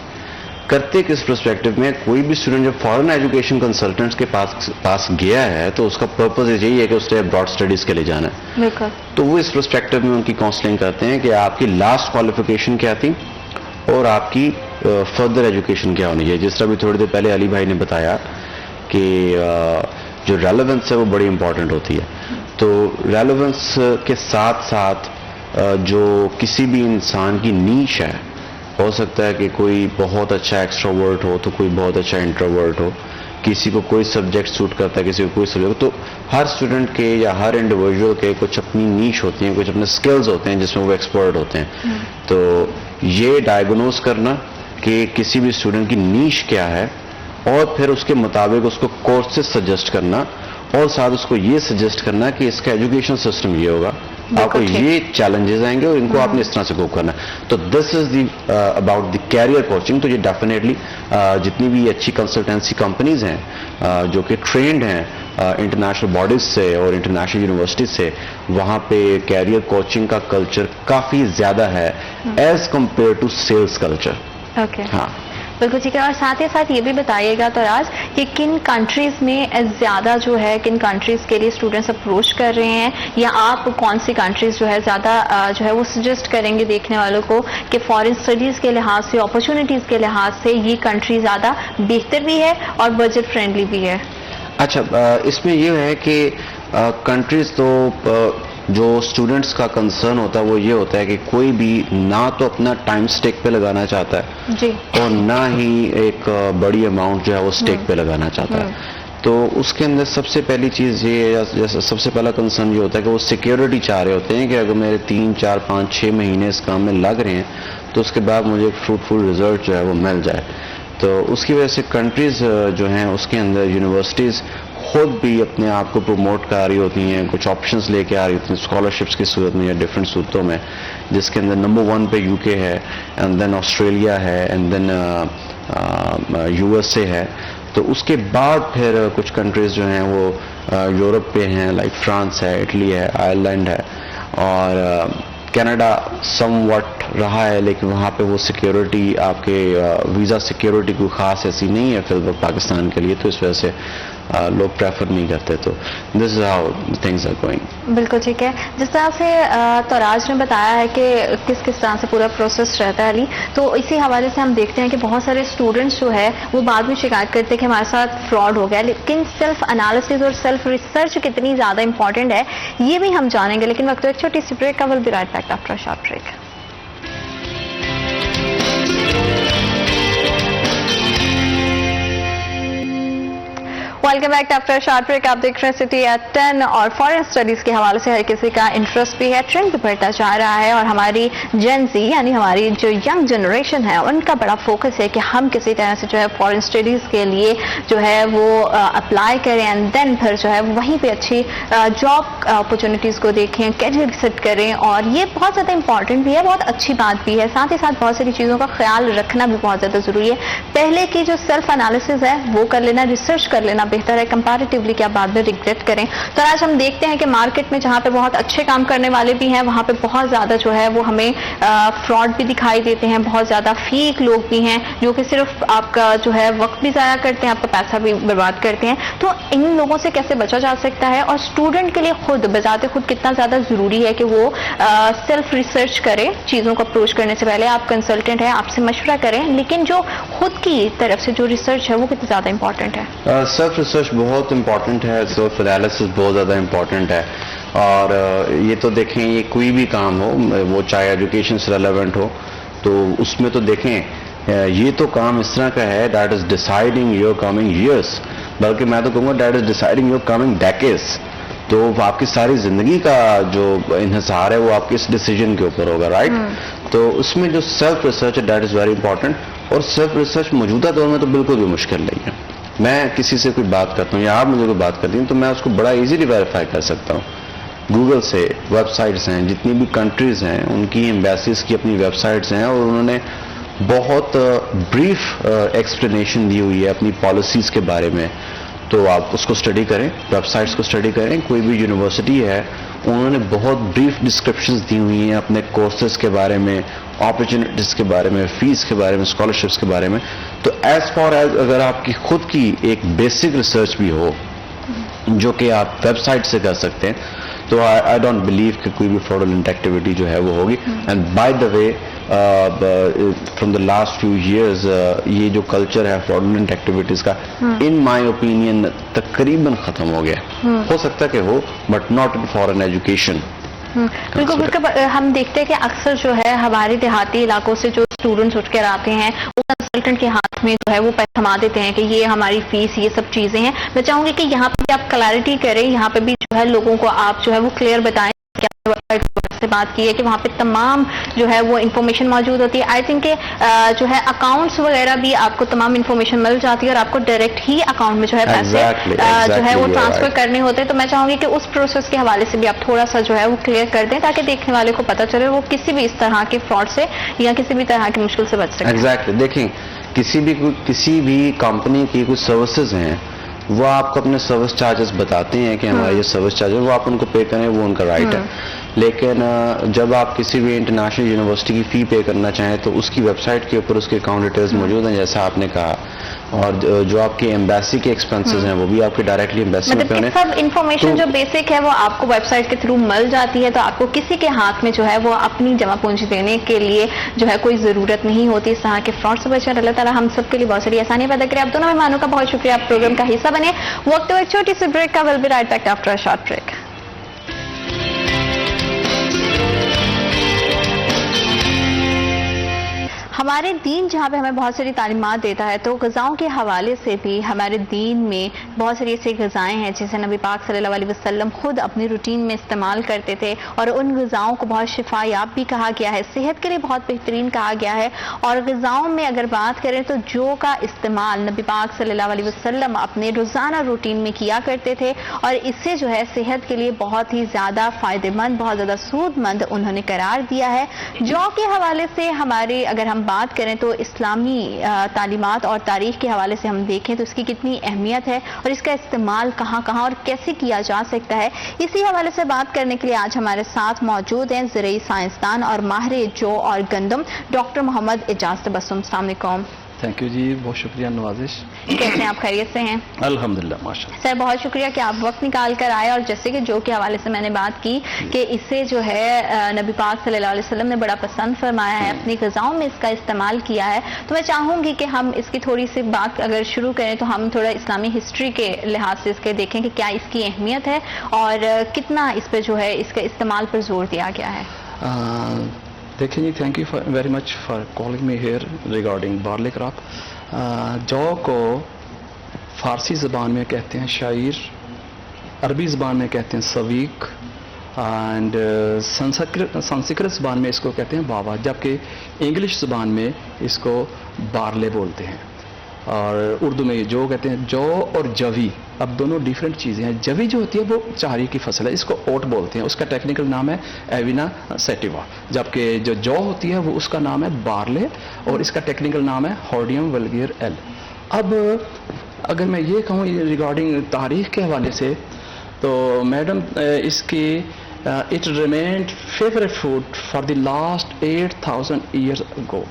کرتے کس پرسپیکٹو میں, کوئی بھی اسٹوڈنٹ جب فارن ایجوکیشن کنسلٹنٹس کے پاس گیا ہے تو اس کا پرپز یہی ہے کہ اس نے ابراڈ اسٹڈیز کے لیے جانا ہے. تو وہ اس پرسپیکٹو میں ان کی کاؤنسلنگ کرتے ہیں کہ آپ کی لاسٹ کوالیفیکیشن کیا تھی اور آپ کی فردر ایجوکیشن کیا ہونی ہے. جس طرح بھی تھوڑی دیر پہلے علی بھائی نے بتایا کہ جو ریلیونس ہے وہ بڑی امپورٹنٹ ہوتی ہے. تو ریلیونس کے ساتھ ساتھ جو کسی بھی انسان کی نیش ہے, ہو سکتا ہے کہ کوئی بہت اچھا ایکسٹروورٹ ہو تو کوئی بہت اچھا انٹروورٹ ہو, کسی کو کوئی سبجیکٹ سوٹ کرتا ہے, کسی کو کوئی سبجیکٹ. تو ہر اسٹوڈنٹ کے یا ہر انڈیویجول کے کچھ اپنی نیش ہوتی ہیں, کچھ اپنے سکلز ہوتے ہیں جس میں وہ ایکسپرٹ ہوتے ہیں. تو یہ ڈائگنوز کرنا کہ کسی بھی اسٹوڈنٹ کی نیش کیا ہے اور پھر اس کے مطابق اس کو کورسز سجیسٹ کرنا, اور ساتھ اس کو یہ سجیسٹ کرنا کہ اس کا ایجوکیشن سسٹم یہ ہوگا, آپ کو یہ چیلنجز آئیں گے اور ان کو آپ نے اس طرح سے کوپ کرنا ہے. تو this is the about the career coaching. تو یہ ڈیفینیٹلی جتنی بھی اچھی کنسلٹنسی کمپنیز ہیں جو کہ ٹرینڈ ہیں انٹرنیشنل باڈیز سے اور انٹرنیشنل یونیورسٹیز سے, وہاں پہ کیریئر کوچنگ کا کلچر کافی زیادہ ہے as compare to sales culture. ہاں بالکل ٹھیک ہے. اور ساتھ ہی ساتھ یہ بھی بتائیے گا توراج کہ کن کنٹریز میں زیادہ جو ہے, کن کنٹریز کے لیے اسٹوڈنٹس اپروچ کر رہے ہیں, یا آپ کون سی کنٹریز جو ہے زیادہ جو ہے وہ سجیسٹ کریں گے دیکھنے والوں کو کہ فارن اسٹڈیز کے لحاظ سے, اپرچونیٹیز کے لحاظ سے یہ کنٹری زیادہ بہتر بھی ہے اور بجٹ فرینڈلی بھی ہے. اچھا, اس میں یہ ہے کہ کنٹریز تو جو اسٹوڈنٹس کا کنسرن ہوتا ہے وہ یہ ہوتا ہے کہ کوئی بھی نہ تو اپنا ٹائم سٹیک پہ لگانا چاہتا ہے جی, اور نہ ہی ایک بڑی اماؤنٹ جو ہے وہ سٹیک پہ لگانا چاہتا ہے. تو اس کے اندر سب سے پہلی چیز یہ, سب سے پہلا کنسرن یہ ہوتا ہے کہ وہ سیکیورٹی چاہ رہے ہوتے ہیں کہ اگر میرے 3, 4, 5, 6 مہینے اس کام میں لگ رہے ہیں تو اس کے بعد مجھے ایک فروٹفل رزلٹ جو ہے وہ مل جائے. تو اس کی وجہ سے کنٹریز جو ہیں اس کے اندر یونیورسٹیز خود بھی اپنے آپ کو پروموٹ کر رہی ہوتی ہیں, کچھ آپشنس لے کے آ رہی ہوتی ہیں اسکالرشپس کی صورت میں یا ڈفرینٹ صورتوں میں, جس کے اندر نمبر 1 پہ UK ہے, اینڈ دین آسٹریلیا ہے, اینڈ دین USA ہے. تو اس کے بعد پھر کچھ کنٹریز جو ہیں وہ یورپ پہ ہیں, لائک فرانس ہے, اٹلی ہے, آئرلینڈ ہے, اور کینیڈا سم وٹ رہا ہے, لیکن وہاں پہ وہ سیکیورٹی, آپ کے ویزا سیکیورٹی کوئی خاص ایسی نہیں ہے فی الوقت پاکستان کے لیے, تو اس وجہ سے لوگ پریفر نہیں کرتے. تو this is how things are going. بالکل ٹھیک ہے. جس طرح سے توراج نے بتایا ہے کہ کس کس طرح سے پورا پروسیس رہتا ہے علی, تو اسی حوالے سے ہم دیکھتے ہیں کہ بہت سارے اسٹوڈنٹس جو ہے وہ بعد میں شکایت کرتے ہیں کہ ہمارے ساتھ فراڈ ہو گیا, لیکن سیلف انالیسز اور سیلف ریسرچ کتنی زیادہ امپورٹنٹ ہے یہ بھی ہم جانیں گے, لیکن وقت ایک چھوٹی سی بریک کا. Will be right back after a short break. Welcome back after short break. آپ دیکھ رہے ہیں سٹی ایٹ 10, اور فارن اسٹڈیز کے حوالے سے ہر کسی کا انٹرسٹ بھی ہے, ٹرینڈ بھی بڑھتا جا رہا ہے, اور ہماری جین زی یعنی ہماری جو ینگ جنریشن ہے ان کا بڑا فوکس ہے کہ ہم کسی طرح سے جو ہے فارن اسٹڈیز کے لیے جو ہے وہ اپلائی کریں, اینڈ دین پھر جو ہے وہیں پہ اچھی جاب اپرچونیٹیز کو دیکھیں, کیریئر سیٹ کریں, اور یہ بہت زیادہ امپورٹنٹ بھی ہے, بہت اچھی بات بھی ہے. ساتھ ہی ساتھ بہت ساری چیزوں کا خیال رکھنا بھی بہت زیادہ ضروری ہے. پہلے کی جو سیلف انالیسز ہے وہ کر لینا, ریسرچ کر لینا بہتر ہے کمپیریٹیولی کہ آپ بعد میں ریگریٹ کریں. تو آج ہم دیکھتے ہیں کہ مارکیٹ میں جہاں پہ بہت اچھے کام کرنے والے بھی ہیں وہاں پہ بہت زیادہ جو ہے وہ ہمیں فراڈ بھی دکھائی دیتے ہیں, بہت زیادہ فیک لوگ بھی ہیں جو کہ صرف آپ کا جو ہے وقت بھی ضائع کرتے ہیں, آپ کا پیسہ بھی برباد کرتے ہیں. تو ان لوگوں سے کیسے بچا جا سکتا ہے, اور اسٹوڈنٹ کے لیے خود بذات خود کتنا زیادہ ضروری ہے کہ وہ سیلف ریسرچ کرے, چیزوں کو اپروچ کرنے سے پہلے آپ کنسلٹنٹ ہیں آپ سے مشورہ کریں, لیکن جو خود کی طرف سے جو ریسرچ ہے وہ کتنی زیادہ امپورٹنٹ ہے. سیلف ریسرچ بہت امپورٹنٹ ہے, سیلف انالیسس بہت زیادہ امپورٹنٹ ہے. اور یہ تو دیکھیں یہ کوئی بھی کام ہو, وہ چاہے ایجوکیشن سے ریلیونٹ ہو, تو اس میں تو دیکھیں یہ تو کام اس طرح کا ہے that is deciding your coming years, بلکہ میں تو کہوں گا that is deciding your coming decades. تو آپ کی ساری زندگی کا جو انحصار ہے وہ آپ کے اس ڈیسیجن کے اوپر ہوگا, رائٹ. تو اس میں جو سیلف ریسرچ ہے دیٹ از ویری امپورٹنٹ, اور سیلف ریسرچ موجودہ دور میں تو بالکل بھی مشکل نہیں ہے. میں کسی سے کوئی بات کرتا ہوں یا آپ مجھے کوئی بات کرتی ہیں تو میں اس کو بڑا ایزیلی ویریفائی کر سکتا ہوں. گوگل سے ویب سائٹس ہیں, جتنی بھی کنٹریز ہیں ان کی ایمبیسیز کی اپنی ویب سائٹس ہیں, اور انہوں نے بہت بریف ایکسپلینیشن دی ہوئی ہے اپنی پالیسیز کے بارے میں. تو آپ اس کو اسٹڈی کریں, ویب سائٹس کو اسٹڈی کریں. کوئی بھی یونیورسٹی ہے انہوں نے بہت بریف ڈسکرپشنز دی ہوئی ہیں اپنے کورسز کے بارے میں, اپرچونیٹیز کے بارے میں, فیس کے بارے میں, اسکالرشپس کے بارے میں. تو ایز فار ایز اگر آپ کی خود کی ایک بیسک ریسرچ بھی ہو جو کہ آپ ویب سائٹ سے کر سکتے ہیں, تو آئی ڈونٹ بلیو کہ کوئی بھی فراڈولنٹ ایکٹیویٹی جو ہے وہ ہوگی. And by the way from the last few years یہ جو کلچر ہے فراڈولنٹ ایکٹیویٹیز کا ان مائی اوپینین تقریباً ختم ہو گیا. ہو سکتا ہے کہ ہو, but not in foreign education. بالکل بالکل. ہم دیکھتے ہیں کہ اکثر جو ہے ہمارے دیہاتی علاقوں سے جو اسٹوڈنٹس اٹھ کر آتے ہیں وہ کنسلٹنٹ کے ہاتھ میں جو ہے وہ پیسہ تھما دیتے ہیں کہ یہ ہماری فیس, یہ سب چیزیں ہیں. میں چاہوں گی کہ یہاں پہ آپ کلیئرٹی کریں, یہاں پہ بھی جو ہے لوگوں کو آپ جو ہے وہ کلیئر بتائیں کہ سے بات کی ہے کہ وہاں پہ تمام جو ہے وہ انفارمیشن موجود ہوتی ہے. آئی تھنک کہ جو ہے اکاؤنٹس وغیرہ بھی آپ کو تمام انفارمیشن مل جاتی ہے, اور آپ کو ڈائریکٹ ہی اکاؤنٹ میں جو ہے پیسے جو ہے وہ ٹرانسفر کرنے ہوتے ہیں. تو میں چاہوں گی کہ اس پروسیس کے حوالے سے بھی آپ تھوڑا سا جو ہے وہ کلیئر کر دیں تاکہ دیکھنے والے کو پتہ چلے وہ کسی بھی اس طرح کے فراڈ سے یا کسی بھی طرح کی مشکل سے بچ سکے. ایگزیکٹلی. دیکھیں کسی بھی کمپنی کی کچھ سروسز ہیں وہ آپ کو اپنے سروس چارجز بتاتے ہیں کہ ہمارے یہ سروس چارجز, وہ آپ ان کو پے کریں, وہ ان کا رائٹ ہے. لیکن جب آپ کسی بھی انٹرنیشنل یونیورسٹی کی فی پے کرنا چاہیں تو اس کی ویب سائٹ کے اوپر اس کے اکاؤنٹ ڈیٹیلز موجود ہیں جیسا آپ نے کہا, اور جو آپ کے ایمبیسی کے ایکسپنسز ہیں وہ بھی آپ کے ڈائریکٹلی ایمبیسی میں پہ ہونے. سب انفارمیشن جو بیسک ہے وہ آپ کو ویب سائٹ کے تھرو مل جاتی ہے, تو آپ کو کسی کے ہاتھ میں جو ہے وہ اپنی جمع پونجی دینے کے لیے جو ہے کوئی ضرورت نہیں ہوتی. اس طرح کے فراڈ سے بچیں. اللہ تعالیٰ ہم سب کے لیے بہت ساری آسانی پیدا کرے. آپ دونوں مہمانوں کا بہت شکریہ, آپ پروگرام کا حصہ بنے. وقت ایک چھوٹی سی بریک کا. Will be right back after a short break. ہمارے دین جہاں پہ ہمیں بہت ساری تعلیمات دیتا ہے تو غذاؤں کے حوالے سے بھی ہمارے دین میں بہت ساری ایسی غذائیں ہیں جسے نبی پاک صلی اللہ علیہ وسلم خود اپنی روٹین میں استعمال کرتے تھے, اور ان غذاؤں کو بہت شفا یاب بھی کہا گیا ہے, صحت کے لیے بہت بہترین کہا گیا ہے. اور غذاؤں میں اگر بات کریں تو جو کا استعمال نبی پاک صلی اللہ علیہ وسلم اپنے روزانہ روٹین میں کیا کرتے تھے, اور اسے جو ہے صحت کے لیے بہت ہی زیادہ فائدہ مند, بہت زیادہ سود مند انہوں نے قرار دیا ہے. جو کے حوالے سے ہماری اگر ہم بات کریں تو اسلامی تعلیمات اور تاریخ کے حوالے سے ہم دیکھیں تو اس کی کتنی اہمیت ہے اور اس کا استعمال کہاں کہاں اور کیسے کیا جا سکتا ہے، اسی حوالے سے بات کرنے کے لیے آج ہمارے ساتھ موجود ہیں زرعی سائنسدان اور ماہر جو اور گندم ڈاکٹر محمد اعجاز تبسم۔ السلام علیکم۔ تھینک یو جی، بہت شکریہ نوازش۔ کیسے ہیں آپ؟ خیریت سے ہیں؟ الحمدللہ ماشاء اللہ۔ سر بہت شکریہ کہ آپ وقت نکال کر آئے، اور جیسے کہ جو کے حوالے سے میں نے بات کی کہ اسے جو ہے نبی پاک صلی اللہ علیہ وسلم نے بڑا پسند فرمایا ہے، اپنی غذاؤں میں اس کا استعمال کیا ہے، تو میں چاہوں گی کہ ہم اس کی تھوڑی سی بات اگر شروع کریں تو ہم تھوڑا اسلامی ہسٹری کے لحاظ سے اس کے دیکھیں کہ کیا اس کی اہمیت ہے اور کتنا اس پہ جو ہے اس کے استعمال پر زور دیا گیا ہے۔ دیکھیں جی، thank you very much for calling me here regarding barley crop. جو کو فارسی زبان میں کہتے ہیں شاعر، عربی زبان میں کہتے ہیں سویق، اینڈ سنسکرت زبان میں اس کو کہتے ہیں باوا، جبکہ انگلش زبان میں اس کو بارلے بولتے ہیں، اور اردو میں یہ جو کہتے ہیں۔ جو اور جوی اب دونوں ڈیفرنٹ چیزیں ہیں۔ جوی جو ہوتی ہے وہ چاری کی فصل ہے، اس کو اوٹ بولتے ہیں، اس کا ٹیکنیکل نام ہے ایوینا سیٹیوا، جبکہ جو ہوتی ہے وہ اس کا نام ہے بارلے اور اس کا ٹیکنیکل نام ہے ہارڈیم ولگیر ایل۔ اب اگر میں یہ کہوں ریگارڈنگ تاریخ کے حوالے سے تو میڈم اس کی it remained favourite food for the last 8000 years ago.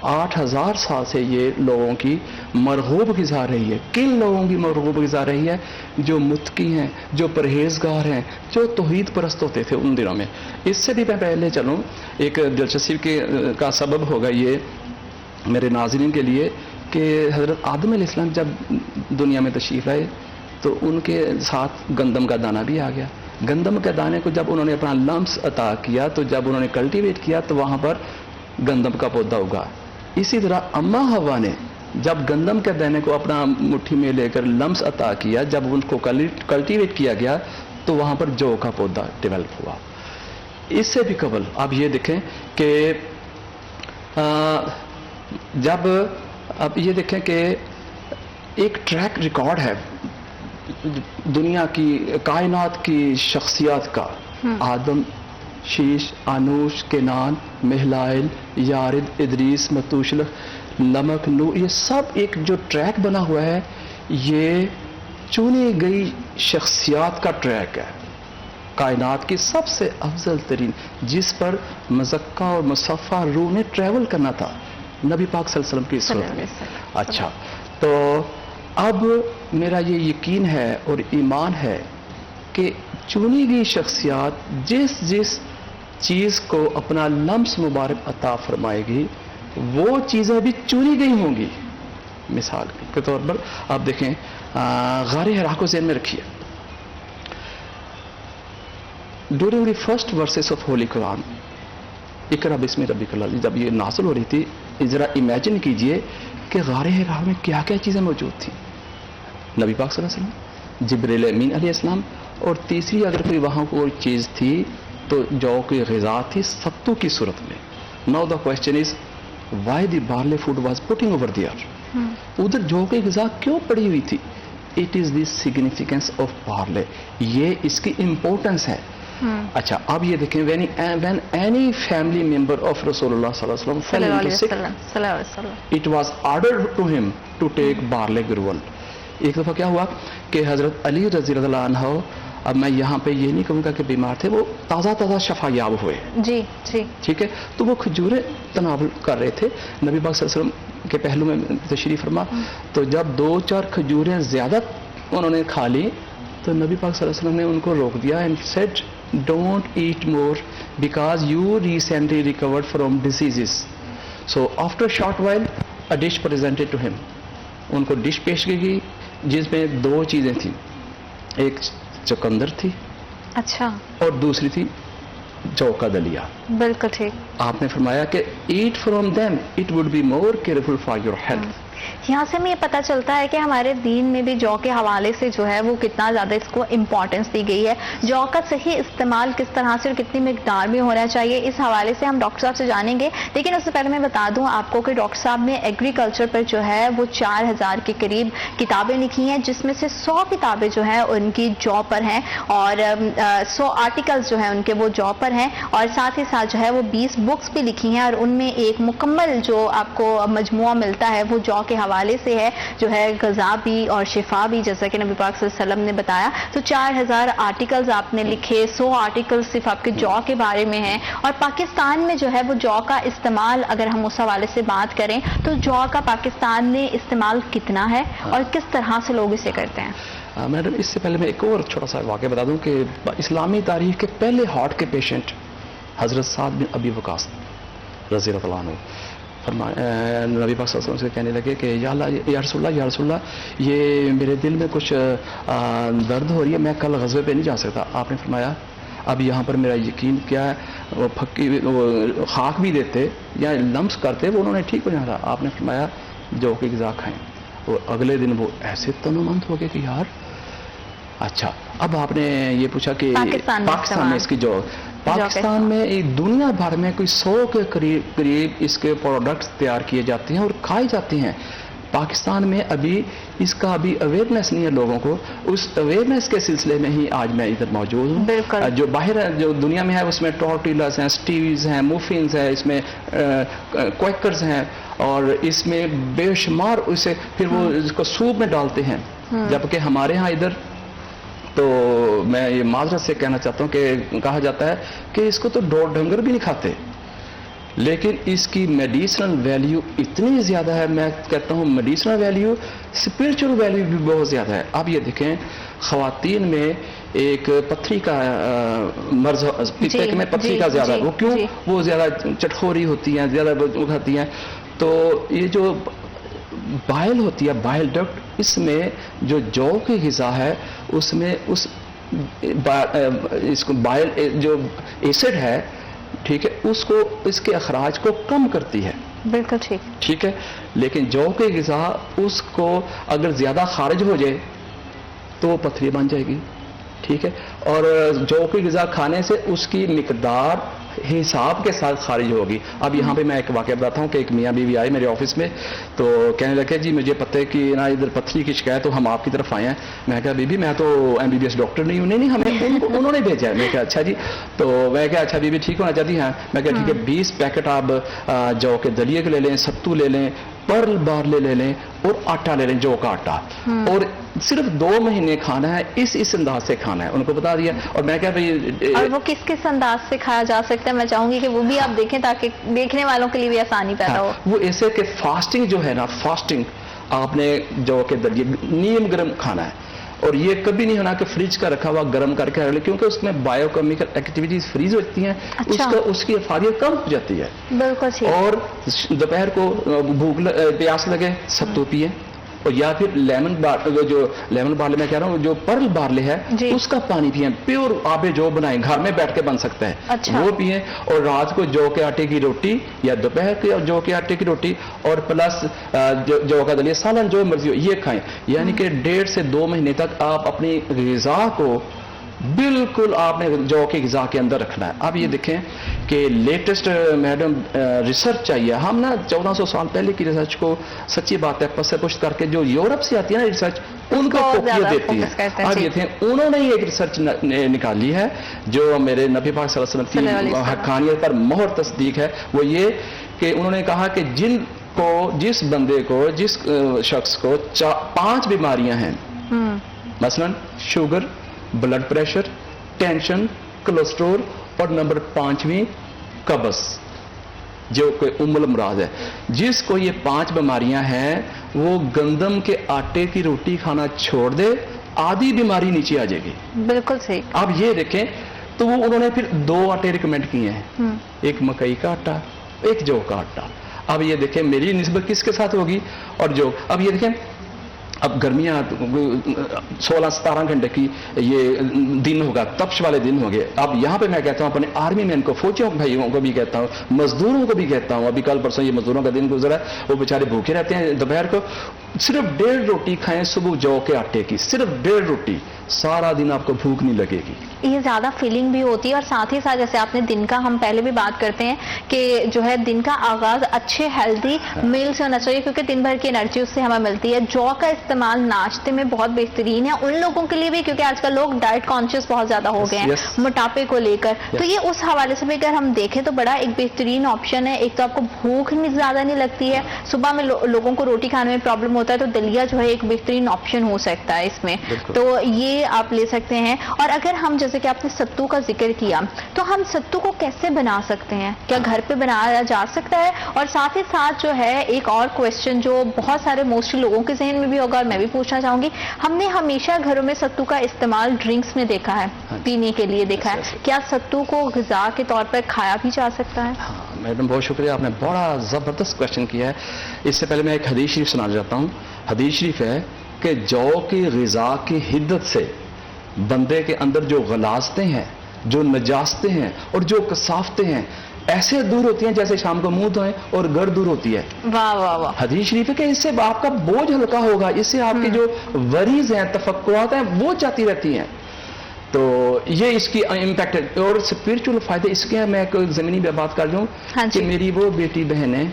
8000 سال سے یہ لوگوں کی مرغوب غذا رہی ہے۔ کن لوگوں کی مرغوب غذا رہی ہے؟ جو متقی ہیں، جو پرہیزگار ہیں، جو توحید پرست ہوتے تھے ان دنوں میں۔ اس سے بھی میں پہلے چلوں، ایک دلچسپی کا سبب ہوگا یہ میرے ناظرین کے لیے کہ حضرت آدم علیہ السلام جب دنیا میں تشریف لائے تو ان کے ساتھ گندم کا دانہ بھی آ گیا۔ گندم کے دانے کو جب انہوں نے اپنا لمس عطا کیا تو جب انہوں نے کلٹیویٹ کیا تو وہاں پر گندم کا پودا اگا۔ اسی طرح اما حوا نے جب گندم کے دانے کو اپنا مٹھی میں لے کر لمس عطا کیا، جب ان کو کلٹیویٹ کیا گیا تو وہاں پر جو کا پودا ڈیولپ ہوا۔ اس سے بھی قبل آپ یہ دیکھیں کہ جب اب یہ دیکھیں کہ ایک ٹریک ریکارڈ ہے دنیا کی کائنات کی شخصیات کا، آدم، شیش، آنوش، کینان، مہلائل، یارد، ادریس، متوشلح، لمک، نو، یہ سب ایک جو ٹریک بنا ہوا ہے یہ چنی گئی شخصیات کا ٹریک ہے، کائنات کی سب سے افضل ترین، جس پر مزکہ اور مصفہ روح نے ٹریول کرنا تھا نبی پاک صلی اللہ علیہ وسلم کی صورت میں۔ اچھا، تو اب میرا یہ یقین ہے اور ایمان ہے کہ چنی گئی شخصیات جس جس چیز کو اپنا لمس مبارک عطا فرمائے گی وہ چیزیں بھی چنی گئی ہوں گی۔ مثال کے طور پر آپ دیکھیں غار حرا کو ذہن میں رکھیے، during the first verses of holy Quran, اقرا بسم ربک الذی، جب یہ نازل ہو رہی تھی ذرا امیجن کیجئے کہ غار حرا میں کیا کیا چیزیں موجود تھیں۔ نبی پاک صلی اللہ علیہ وسلم، جبریل امین علیہ السلام، اور تیسری اگر کوئی وہاں کوئی چیز تھی تو جو کی غذا تھی ستو کی صورت میں۔ Now the question is why the barley food was putting over there, ادھر جو کی غذا کیوں پڑی ہوئی تھی؟ It is the significance of barley, یہ اس کی امپورٹنس ہے۔ اچھا، اب یہ دیکھیں when any family member of رسول اللہ صلی اللہ علیہ وسلم اٹ واز آرڈرڈ ٹو ہم ٹو ٹیک بارلے گرول۔ ایک دفعہ کیا ہوا کہ حضرت علی رضی اللہ عنہ، اب میں یہاں پہ یہ نہیں کہوں گا کہ بیمار تھے، وہ تازہ تازہ شفا یاب ہوئے، جی جی، ٹھیک ہے، تو وہ کھجوریں تناول کر رہے تھے، نبی پاک صلی اللہ علیہ وسلم کے پہلو میں تشریف فرما، تو جب 2-4 کھجوریں زیادہ انہوں نے کھا لی تو نبی پاک صلی اللہ علیہ وسلم نے ان کو روک دیا and said don't eat more because you recently recovered from diseases. So after short while a dish presented to ہم، ان کو ڈش پیش کی گئی جس میں 2 چیزیں تھیں، ایک چقندر تھی، اچھا، اور دوسری تھی جو کا دلیا۔ بالکل ٹھیک۔ آپ نے فرمایا کہ eat from them it would be more careful for your health. یہاں سے ہمیں یہ پتہ چلتا ہے کہ ہمارے دین میں بھی جو کے حوالے سے جو ہے وہ کتنا زیادہ اس کو امپورٹنس دی گئی ہے. جو کا صحیح استعمال کس طرح سے اور کتنی مقدار میں ہونا چاہیے, اس حوالے سے ہم ڈاکٹر صاحب سے جانیں گے. لیکن اس سے پہلے میں بتا دوں آپ کو کہ ڈاکٹر صاحب نے ایگریکلچر پر جو ہے وہ 4000 کے قریب کتابیں لکھی ہیں, جس میں سے 100 کتابیں جو ہیں ان کی جو پر ہیں اور 100 آرٹیکلز جو ہیں ان کے وہ جو پر ہیں, اور ساتھ ہی ساتھ جو ہے وہ 20 بکس بھی لکھی ہیں, اور ان میں ایک مکمل جو آپ کو مجموعہ ملتا ہے وہ جو کے حوالے سے ہے, جو ہے غذا بھی اور شفا بھی, جیسا کہ نبی پاک صلی اللہ علیہ وسلم نے بتایا. تو 4000 آرٹیکلز آپ نے لکھے, 100 آرٹیکل صرف آپ کے جو کے بارے میں ہیں. اور پاکستان میں جو ہے وہ جو کا استعمال اگر ہم اس حوالے سے بات کریں تو جو کا پاکستان میں استعمال کتنا ہے اور کس طرح سے لوگ اسے کرتے ہیں؟ میڈم اس سے پہلے میں ایک اور چھوٹا سا واقعہ بتا دوں کہ اسلامی تاریخ کے پہلے ہارٹ کے پیشنٹ حضرت سعد بن ابی وقاص رضی اللہ عنہ نبی پاک صلی اللہ علیہ وسلم سے کہنے لگے کہ یا اللہ یا رسول اللہ یہ میرے دل میں کچھ درد ہو رہی ہے, میں کل غزوے پہ نہیں جا سکتا. آپ نے فرمایا اب یہاں پر میرا یقین کیا ہے, وہ پھکی خاک بھی دیتے یا لمس کرتے وہ انہوں نے ٹھیک ہو جانا تھا. آپ نے فرمایا جو کہ غذا کھائیں, اور اگلے دن وہ ایسے تنومند ہو گئے کہ یار اچھا. اب آپ نے یہ پوچھا کہ پاکستان میں اس کی جو پاکستان میں دنیا بھر میں کوئی 100 کے قریب اس کے پروڈکٹس تیار کیے جاتے ہیں اور کھائے جاتے ہیں. پاکستان میں ابھی اس کا ابھی اویئرنیس نہیں ہے لوگوں کو. اس اویئرنیس کے سلسلے میں ہی آج میں ادھر موجود ہوں. جو باہر جو دنیا میں ہے اس میں ٹورٹیلاز ہیں, سٹیوز ہیں, موفنز ہیں, اس میں کویکرز ہیں, اور اس میں بے شمار اسے پھر وہ اس کو سوپ میں ڈالتے ہیں. جبکہ ہمارے ہاں ادھر تو میں یہ معذرت سے کہنا چاہتا ہوں کہ کہا جاتا ہے کہ اس کو تو ڈور ڈنگر بھی نہیں کھاتے, لیکن اس کی میڈیسنل ویلیو اتنی زیادہ ہے. میں کہتا ہوں میڈیسنل ویلیو, اسپرچل ویلیو بھی بہت زیادہ ہے. اب یہ دیکھیں خواتین میں ایک پتھری کا مرض, پیتے میں پتھری کا زیادہ, وہ کیوں وہ زیادہ چٹخوری ہوتی ہیں, زیادہ کھاتی ہیں. تو یہ جو بائل ہوتی ہے, بائل ڈکٹ, اس میں جو کی غذا ہے اس میں اس کو بائل جو ایسڈ ہے ٹھیک ہے اس کو اس کے اخراج کو کم کرتی ہے. بالکل ٹھیک ہے. لیکن جو کی غذا اس کو اگر زیادہ خارج ہو جائے تو وہ پتھری بن جائے گی. ٹھیک ہے. اور جو کی غذا کھانے سے اس کی مقدار حساب کے ساتھ خارج ہوگی. اب یہاں پہ میں ایک واقعہ بتاتا ہوں کہ ایک میاں بیوی آئے میرے آفس میں, تو کہنے لگے جی مجھے پتہ ہے کہ نا ادھر پتھری کی شکایت تو ہم آپ کی طرف آئے ہیں. میں کہا بی بی میں تو MBBS ڈاکٹر نہیں ہوں. نہیں ہمیں انہوں نے بھیجا ہے. میں کہا اچھا جی. تو میں کہا اچھا بی بی ٹھیک ہونا چاہتی ہیں. میں کہا ٹھیک ہے 20 پیکٹ آپ جو کے دلیے کے لے لیں, ستو لے لیں, پرل بارلے لے لیں, اور آٹا لے لیں, جو کا آٹا, اور صرف 2 مہینے کھانا ہے. اس انداز سے کھانا ہے. ان کو بتا دیا. اور میں کہا بھائی اور وہ کس انداز سے کھایا جا سکتا ہے, میں چاہوں گی کہ وہ بھی آپ دیکھیں تاکہ دیکھنے والوں کے لیے بھی آسانی پیدا ہو. وہ ایسے کہ فاسٹنگ جو ہے نا, فاسٹنگ آپ نے جو کہ دلیے نیم گرم کھانا ہے, اور یہ کبھی نہیں ہونا کہ فریج کا رکھا ہوا گرم کر کے رکھ لے, کیونکہ اس میں بایو کیمیکل ایکٹیویٹیز فریز ہوتی ہیں. اس کی افادیت کم ہو جاتی ہے. بالکل. اور دوپہر کو پیاس لگے ستو پیے, اور یا پھر لیمن بارلے میں کہہ رہا ہوں جو پرل بارلے ہے اس کا پانی پیئیں. پیور آپ جو بنائیں گھر میں بیٹھ کے بن سکتا ہے وہ پیئیں. اور رات کو جو کے آٹے کی روٹی یا دوپہر کے جو کے آٹے کی روٹی اور پلس جو کا دلیہ سالن جو مرضی ہو یہ کھائیں. یعنی کہ 1.5 سے 2 مہینے تک آپ اپنی غذا کو بالکل آپ نے جو کی غذا کے اندر رکھنا ہے. اب یہ دیکھیں کہ لیٹسٹ میڈم ریسرچ چاہیے. ہم نا 1400 سال پہلے کی ریسرچ کو سچی بات ہے پس پشت کر کے جو یورپ سے آتی ہے نا ریسرچ ان کو فوکس دیتی ہے. اب یہ دیکھیں انہوں نے ایک ریسرچ نکالی ہے جو میرے نبی پاک صلی اللہ علیہ وسلم کی حقانیت پر مہر تصدیق ہے. وہ یہ کہ انہوں نے کہا کہ جس بندے کو جس شخص کو 5 بیماریاں ہیں, مثلا sugar, blood pressure, tension, cholesterol, اور نمبر 5ویں قبض جو کوئی امراض ہے, جس کو یہ 5 بیماریاں ہیں وہ گندم کے آٹے کی روٹی کھانا چھوڑ دے, آدھی بیماری نیچے آ جائے گی. بالکل صحیح. اب یہ دیکھیں تو وہ انہوں نے پھر 2 آٹے ریکمینڈ کیے ہیں, ایک مکئی کا آٹا, ایک جو کا آٹا. اب یہ دیکھیں میری نسبت کس کے ساتھ ہوگی, اور جو. اب یہ دیکھیں اب گرمیاں 16-17 گھنٹے کی یہ دن ہوگا، تپش والے دن ہوں گے. اب یہاں پہ میں کہتا ہوں اپنے آرمی مین کو، فوجیوں بھائیوں کو بھی کہتا ہوں، مزدوروں کو بھی کہتا ہوں. ابھی کل پرسوں یہ مزدوروں کا دن گزرا ہے، وہ بیچارے بھوکے رہتے ہیں دوپہر کو. صرف 1.5 روٹی کھائیں صبح جو کے آٹے کی، صرف 1.5 روٹی، سارا دن آپ کو بھوک نہیں لگے گی. یہ زیادہ فیلنگ بھی ہوتی ہے، اور ساتھ ہی ساتھ جیسے آپ نے دن کا، ہم پہلے بھی بات کرتے ہیں کہ جو ہے دن کا آغاز اچھے ہیلدی میل سے ہونا چاہیے، کیونکہ دن بھر کی انرجی اس سے ہمیں ملتی ہے. جو کا استعمال ناشتے میں بہت بہترین ہے ان لوگوں کے لیے بھی، کیونکہ آج کل لوگ ڈائٹ کانشیس بہت زیادہ ہو گئے ہیں موٹاپے کو لے کر. تو یہ اس حوالے سے بھی اگر ہم دیکھیں تو بڑا ایک بہترین آپشن ہے. ایک تو آپ کو بھوک زیادہ نہیں لگتی ہے، صبح میں لوگوں کو روٹی کھانے میں پرابلم ہوتا ہے، تو دلیا جو ہے ایک بہترین آپشن ہو سکتا ہے اس میں. تو یہ آپ لے سکتے ہیں. اور اگر ہم جیسے کہ آپ نے ستو کا ذکر کیا، تو ہم ستو کو کیسے بنا سکتے ہیں؟ کیا گھر پہ بنایا جا سکتا ہے؟ اور ساتھ ہی ساتھ جو ہے ایک اور کویسچن جو بہت سارے موسٹلی لوگوں کے ذہن میں بھی ہوگا اور میں بھی پوچھنا چاہوں گی، ہم نے ہمیشہ گھروں میں ستو کا استعمال ڈرنکس میں دیکھا ہے، پینے کے لیے دیکھا ہے. کیا ستو کو غذا کے طور پر کھایا بھی جا سکتا ہے؟ ہاں میڈم، بہت شکریہ، آپ نے بڑا زبردست کویشچن کیا ہے. اس سے پہلے میں ایک حدیث شریف سنا چاہتا ہوں. حدیث شریف ہے کہ جو کی غذا کی حدت سے بندے کے اندر جو غلاظتیں ہیں، جو نجاستیں ہیں اور جو کثافتیں ہیں ایسے دور ہوتی ہیں جیسے شام کو منہ دھوئیں اور گرد دور ہوتی ہے. واہ واہ واہ. حدیث شریف ہے کہ اس سے آپ کا بوجھ ہلکا ہوگا، اس سے آپ کی جو وریز ہیں، تفکرات ہیں، وہ جاتی رہتی ہیں. تو یہ اس کی امپیکٹ ہے. اور اسپرچل فائدے اس کے ہیں. میں کوئی زمینی پہ بات کر لوں کہ میری وہ بیٹی بہن ہے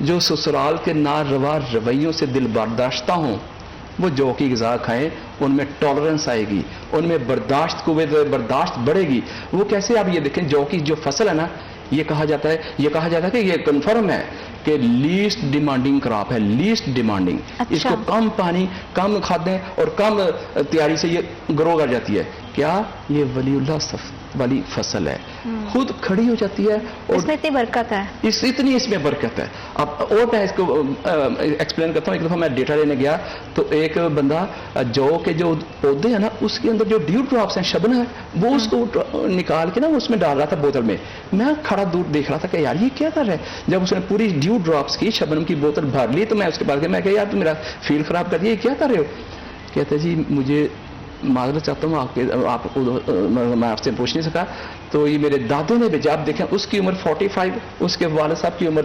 جو سسرال کے ناروا رویوں سے دل برداشتہ ہوں، وہ جو کی غذا کھائیں، ان میں ٹالرنس آئے گی، ان میں قوت برداشت بڑھے گی. وہ کیسے؟ آپ یہ دیکھیں، جو کی جو فصل ہے نا، یہ کہا جاتا ہے کہ یہ کنفرم ہے کہ لیسٹ ڈیمانڈنگ کراپ ہے، لیسٹ ڈیمانڈنگ. اس کو کم پانی، کم کھادیں اور کم تیاری سے یہ گرو کر جاتی ہے. کیا یہ ولی اللہ والی فصل ہے، خود کھڑی ہو جاتی ہے. اور اس میں اتنی برکت ہے، اتنی اس میں برکت ہے. اب اور میں اس کو ایکسپلین کرتا ہوں. ایک دفعہ میں ڈیٹا لینے گیا تو ایک بندہ جو کے جو پودے ہیں نا، اس کے اندر جو ڈیو ڈراپس ہیں، شبنم ہے، وہ اس کو نکال کے نا اس میں ڈال رہا تھا بوتل میں. میں کھڑا دور دیکھ رہا تھا کہ یار یہ کیا کر رہا ہے. جب اس نے پوری ڈیو ڈراپس کی شبنم کی بوتل بھر لی تو میں اس کے بعد میں کہا یار تم میرا فیل خراب کر دیا، یہ کیا کر رہے ہو؟ کہتے جی مجھے معذرت چاہتا ہوں، میں آپ سے پوچھ نہیں سکا. تو یہ میرے دادوں نے بھیجا. آپ دیکھیں اس کی عمر 45، اس کے والد صاحب کی عمر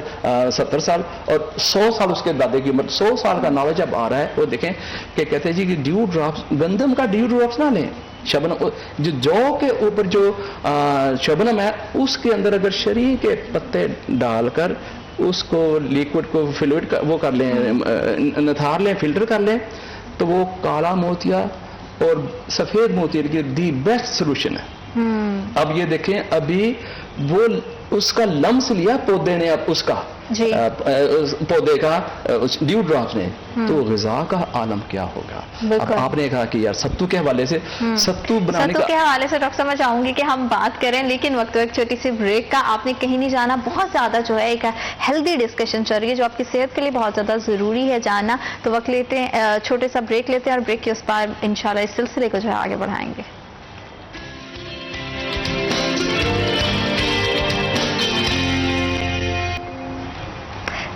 70 سال اور 100 سال اس کے دادے کی عمر. 100 سال کا نالج جب آ رہا ہے وہ دیکھیں کہ کہتے ہیں جی کہ ڈیو ڈراپس، گندم کا ڈیو ڈراپس نہ لیں. شبنم جو کے اوپر جو شبنم ہے اس کے اندر اگر شری کے پتے ڈال کر اس کو لیکوڈ کو فلوئڈ وہ کر لیں، نتھار لیں، فلٹر کر لیں، تو وہ کالا موتیا اور سفید موتی کی دی بیسٹ سولوشن ہے. اب یہ دیکھیں، ابھی وہ اس کا لمس لیا پودے نے، اب اس کا پودے کا ڈیو ڈراپس نے، تو غذا کا عالم کیا ہوگا. اب آپ نے کہا کہ یار ستو کے حوالے سے، ستو بنانے کے حوالے سے ڈاکٹر صاحب میں چاہوں گی کہ ہم بات کریں، لیکن وقت ایک چھوٹی سی بریک کا. آپ نے کہیں نہیں جانا، بہت زیادہ جو ہے ایک ہیلدی ڈسکشن چل رہی ہے جو آپ کی صحت کے لیے بہت زیادہ ضروری ہے جاننا. تو وقت لیتے ہیں، چھوٹے سا بریک لیتے ہیں، اور بریک کے اس بعد انشاءاللہ اس سلسلے کو جو ہے آگے بڑھائیں گے.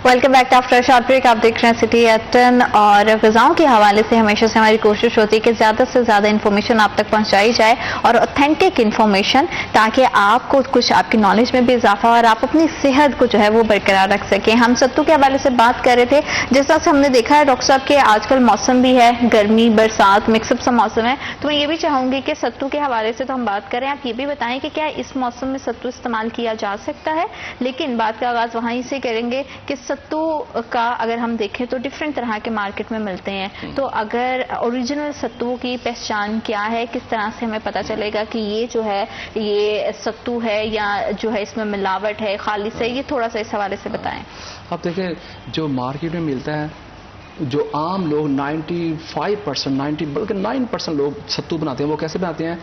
Welcome back to after short break. آپ دیکھ رہے ہیں سٹی ایٹ 10. اور غذاؤں کے حوالے سے ہمیشہ سے ہماری کوشش ہوتی ہے کہ زیادہ سے زیادہ انفارمیشن آپ تک پہنچائی جائے، اور اوتھینٹک انفارمیشن، تاکہ آپ کو کچھ آپ کی نالج میں بھی اضافہ اور آپ اپنی صحت کو جو ہے وہ برقرار رکھ سکیں. ہم ستو کے حوالے سے بات کر رہے تھے. جس طرح سے ہم نے دیکھا ہے ڈاکٹر صاحب کہ آج کل موسم بھی ہے، گرمی برسات مکس اپ سا موسم ہے، تو میں یہ بھی چاہوں گی کہ ستو کے حوالے سے تو ہم بات کریں. آپ یہ بھی بتائیں کہ کیا اس موسم میں ستو استعمال کیا جا سکتا ہے؟ لیکن بات کا آغاز وہیں سے کریں گے کہ ستو کا اگر ہم دیکھیں تو ڈفرینٹ طرح کے مارکیٹ میں ملتے ہیں. تو اگر اوریجنل ستو کی پہچان کیا ہے، کس طرح سے ہمیں پتہ چلے گا کہ یہ جو ہے یہ ستو ہے یا جو ہے اس میں ملاوٹ ہے، خالص ہے؟ یہ تھوڑا سا اس حوالے سے بتائیں. آپ دیکھیں جو مارکیٹ میں ملتا ہے، جو عام لوگ 95% 90 بلکہ 9% لوگ ستو بناتے ہیں، وہ کیسے بناتے ہیں؟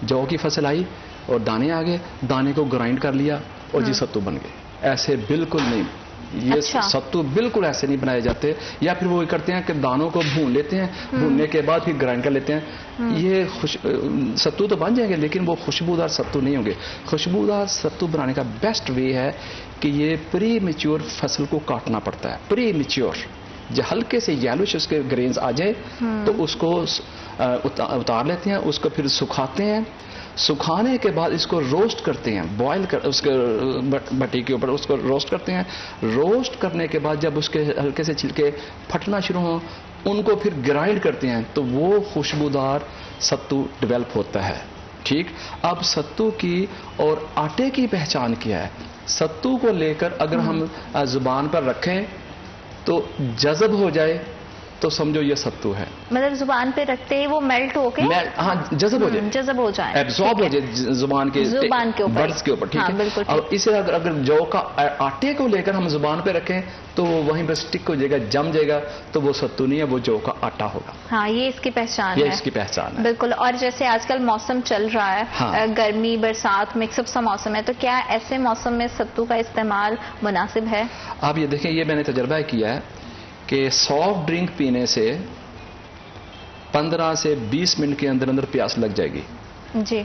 جو کی فصل آئی اور دانے آ گئے، دانے کو گرائنڈ کر لیا اور جی ستو بن گئے. ایسے بالکل نہیں، یہ ستو بالکل ایسے نہیں بنائے جاتے. یا پھر وہ کرتے ہیں کہ دانوں کو بھون لیتے ہیں، بھوننے کے بعد پھر گرائنڈ کر لیتے ہیں. یہ ستو تو بن جائیں گے لیکن وہ خوشبودار ستو نہیں ہوں گے. خوشبودار ستو بنانے کا بیسٹ وے ہے کہ یہ پری میچور فصل کو کاٹنا پڑتا ہے. پری میچور جو ہلکے سے یلوش اس کے گرینز آ جائے تو اس کو اتار لیتے ہیں, اس کو پھر سکھاتے ہیں. سکھانے کے بعد اس کو روسٹ کرتے ہیں, بوائل کر اس کے بٹی کے اوپر اس کو روسٹ کرتے ہیں. روسٹ کرنے کے بعد جب اس کے ہلکے سے چھلکے پھٹنا شروع ہوں ان کو پھر گرائنڈ کرتے ہیں تو وہ خوشبودار ستو ڈیولپ ہوتا ہے. ٹھیک, اب ستو کی اور آٹے کی پہچان کیا ہے. ستو کو لے کر اگر ہم زبان پر رکھیں تو جذب ہو جائے تو سمجھو یہ ستو ہے. مطلب زبان پہ رکھتے ہی وہ میلٹ ہو کے ہاں جذب ہو جائے, جذب ہو جائے, ایبزارب ہو جائے زبان کے برڈز کے اوپر. ٹھیک ہے, اور اسے اگر جو کا آٹے کو لے کر ہم زبان پہ رکھیں تو وہ وہیں پہ سٹک ہو جائے گا, جم جائے گا, تو وہ ستو نہیں ہے, وہ جو کا آٹا ہوگا. ہاں یہ اس کی پہچان ہے, یہ اس کی پہچان ہے. بالکل. اور جیسے آج کل موسم چل رہا ہے, گرمی برسات مکس اپ سا موسم ہے, تو کیا ایسے موسم میں ستو کا استعمال مناسب ہے؟ آپ یہ دیکھیں, یہ میں نے تجربہ کیا ہے کہ سافٹ ڈرنک پینے سے 15 سے 20 منٹ کے اندر اندر پیاس لگ جائے گی. جی.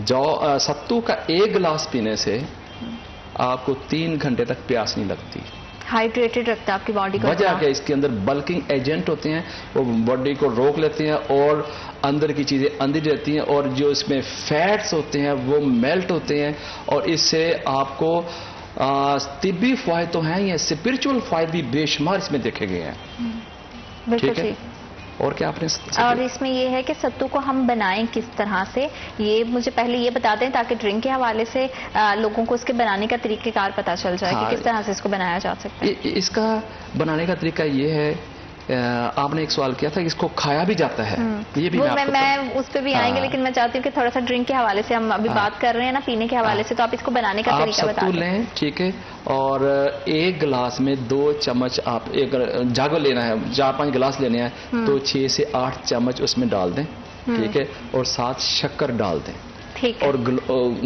جو ستو کا ایک گلاس پینے سے آپ کو 3 گھنٹے تک پیاس نہیں لگتی. ہائیڈریٹڈ رکھتا ہے آپ کی باڈی کو. وجہ کہ اس کے اندر بلکنگ ایجنٹ ہوتے ہیں, وہ باڈی کو روک لیتے ہیں اور اندر کی چیزیں اندر رہتی ہیں, اور جو اس میں فیٹس ہوتے ہیں وہ میلٹ ہوتے ہیں, اور اس سے آپ کو طبی فوائد تو ہیں, یہ اسپرچول فوائد بھی بے شمار اس میں دیکھے گئے ہیں. بالکل ٹھیک. اور کیا آپ نے اور اس میں یہ ہے کہ ستو کو ہم بنائیں کس طرح سے, یہ مجھے پہلے یہ بتا دیں تاکہ ڈرنک کے حوالے سے لوگوں کو اس کے بنانے کا طریقہ کار پتا چل جائے کہ کس طرح سے اس کو بنایا جا سکتا ہے. اس کا بنانے کا طریقہ یہ ہے, آپ نے ایک سوال کیا تھا کہ اس کو کھایا بھی جاتا ہے, یہ بھی میں اس پہ بھی آئیں گے, لیکن میں چاہتی ہوں کہ تھوڑا سا ڈرنک کے حوالے سے ہم ابھی بات کر رہے ہیں نا, پینے کے حوالے سے, تو آپ اس کو بنانے کا طریقہ بتا دیں. لیں, ٹھیک ہے, اور ایک گلاس میں 2 چمچ آپ ایک جاگو لینا ہے, 4-5 گلاس لینے ہیں, تو 6 سے 8 چمچ اس میں ڈال دیں. ٹھیک ہے, اور ساتھ شکر ڈال دیں, اور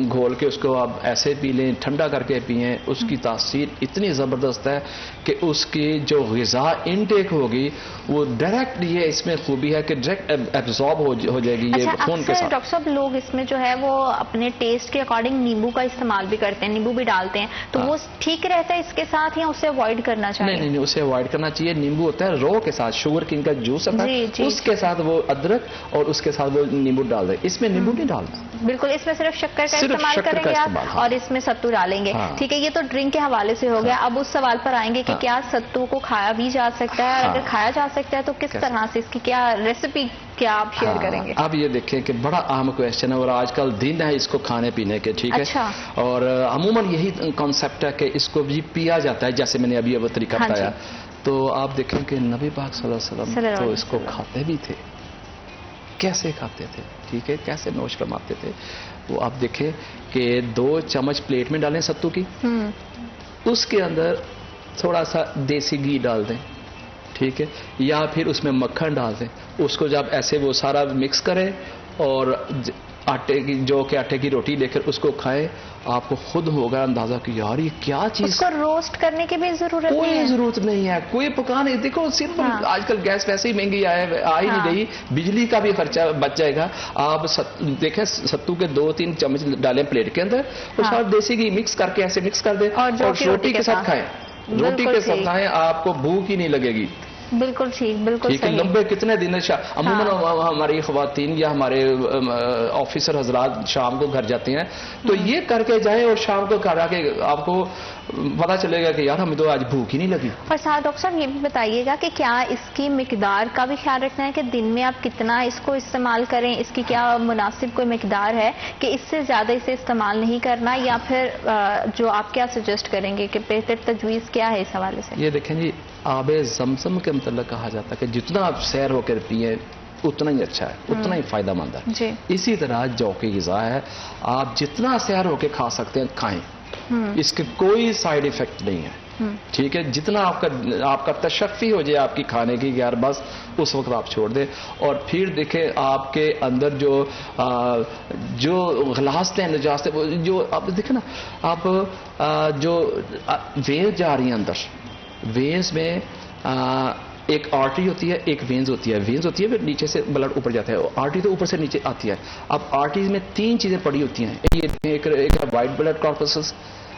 گھول کے اس کو آپ ایسے پی لیں, ٹھنڈا کر کے پئیں. اس کی تاثیر اتنی زبردست ہے کہ اس کی جو غذا انٹیک ہوگی وہ ڈائریکٹ, یہ اس میں خوبی ہے کہ ڈائریکٹ ایبزارب ہو جائے گی یہ خون کے ساتھ. ڈاکٹر صاحب لوگ اس میں جو ہے وہ اپنے ٹیسٹ کے اکارڈنگ نیمبو کا استعمال بھی کرتے ہیں, نیمبو بھی ڈالتے ہیں, تو وہ ٹھیک رہتا ہے اس کے ساتھ یا اسے اوائڈ کرنا چاہیے؟ نہیں, اسے اوائڈ کرنا چاہیے. نیمبو ہوتا ہے رو کے ساتھ, شوگر کین کا جوس ہوتا ہے, اس کے ساتھ وہ ادرک اور اس کے ساتھ وہ نیمبو ڈال دیں. اس میں نیمبو نہیں ڈالنا, بالکل, اس میں صرف شکر کا استعمال کریں گے آپ, اور اس میں ستو ڈالیں گے. ٹھیک ہے, یہ تو ڈرنک کے حوالے سے ہو گیا. اب اس سوال پر آئیں گے کہ کیا ستو کو کھایا بھی جا سکتا ہے, اور اگر کھایا جا سکتا ہے تو کس طرح سے, اس کی کیا ریسیپی کیا آپ شیئر کریں گے؟ اب یہ دیکھیں کہ بڑا اہم کویشچن ہے, اور آج کل دن ہے اس کو کھانے پینے کے. ٹھیک ہے, اور عموماً یہی کانسیپٹ ہے کہ اس کو بھی پیا جاتا ہے, جیسے میں نے ابھی وہ طریقہ بتایا. تو آپ دیکھیں کہ نبی پاک صلی اللہ علیہ وسلم تو اس کو کھاتے بھی تھے. کیسے کھاتے تھے, ٹھیک ہے, کیسے نوش فرماتے تھے, وہ آپ دیکھیں کہ 2 چمچ پلیٹ میں ڈالیں ستو کی, اس کے اندر تھوڑا سا دیسی گھی ڈال دیں. ٹھیک ہے, یا پھر اس میں مکھن ڈال دیں. اس کو جب ایسے وہ سارا مکس کریں اور آٹے کی, جو کہ آٹے کی روٹی لے کر اس کو کھائیں, آپ کو خود ہوگا اندازہ کہ یار یہ کیا چیز. اس کو روسٹ کرنے کی بھی ضرورت نہیں ہے, کوئی ضرورت نہیں ہے, کوئی پکانے. دیکھو صرف آج کل گیس ویسے ہی مہنگی آ ہی نہیں رہی, بجلی کا بھی خرچہ بچ جائے گا. آپ دیکھیں ستو کے 2-3 چمچ ڈالیں پلیٹ کے اندر, اور ساتھ دیسی گھی مکس کر کے ایسے مکس کر دیں, اور روٹی کے ساتھ کھائیں. روٹی کے ساتھ کھائیں, آپ کو بھوک ہی نہیں لگے گی. بالکل ٹھیک, بالکل ٹھیک ہے. لمبے کتنے دن عموماً ہماری خواتین یا ہمارے آفیسر حضرات شام کو گھر جاتے ہیں, تو یہ کر کے جائیں, اور شام کو گھر آ کے آپ کو پتا چلے گا کہ یار ہمیں تو آج بھوک ہی نہیں لگی. اور ساتھ ڈاکٹر صاحب یہ بھی بتائیے گا کہ کیا اس کی مقدار کا بھی خیال رکھنا ہے کہ دن میں آپ کتنا اس کو استعمال کریں, اس کی کیا مناسب کوئی مقدار ہے کہ اس سے زیادہ اسے استعمال نہیں کرنا, یا پھر جو آپ کیا سجیسٹ کریں گے کہ بہتر تجویز کیا ہے اس حوالے سے؟ یہ دیکھیں جی, آب زمزم کے متعلق کہا جاتا ہے کہ جتنا آپ سیر ہو کر پیئیں اتنا ہی اچھا ہے, اتنا ہی فائدہ مند ہے. اسی طرح جو کی غذا ہے, آپ جتنا سیر ہو کے کھا سکتے ہیں کھائیں, اس کے کوئی سائیڈ ایفیکٹ نہیں ہے. ٹھیک ہے, جتنا آپ کا تشفی ہو جائے آپ کی کھانے کی, یار بس اس وقت آپ چھوڑ دیں. اور پھر دیکھیں آپ کے اندر جو غلاظتیں نجاستیں, جو آپ دیکھیں نا, آپ جو وینز جا رہی ہیں اندر, وینز میں ایک آرٹری ہوتی ہے, ایک وینز ہوتی ہے. وینز ہوتی ہے پھر نیچے سے بلڈ اوپر جاتا ہے, آرٹری تو اوپر سے نیچے آتی ہے. اب آرٹریز میں 3 چیزیں پڑی ہوتی ہیں, ایک وائٹ بلڈ کارپسز,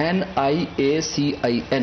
NIACIN,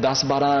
10-12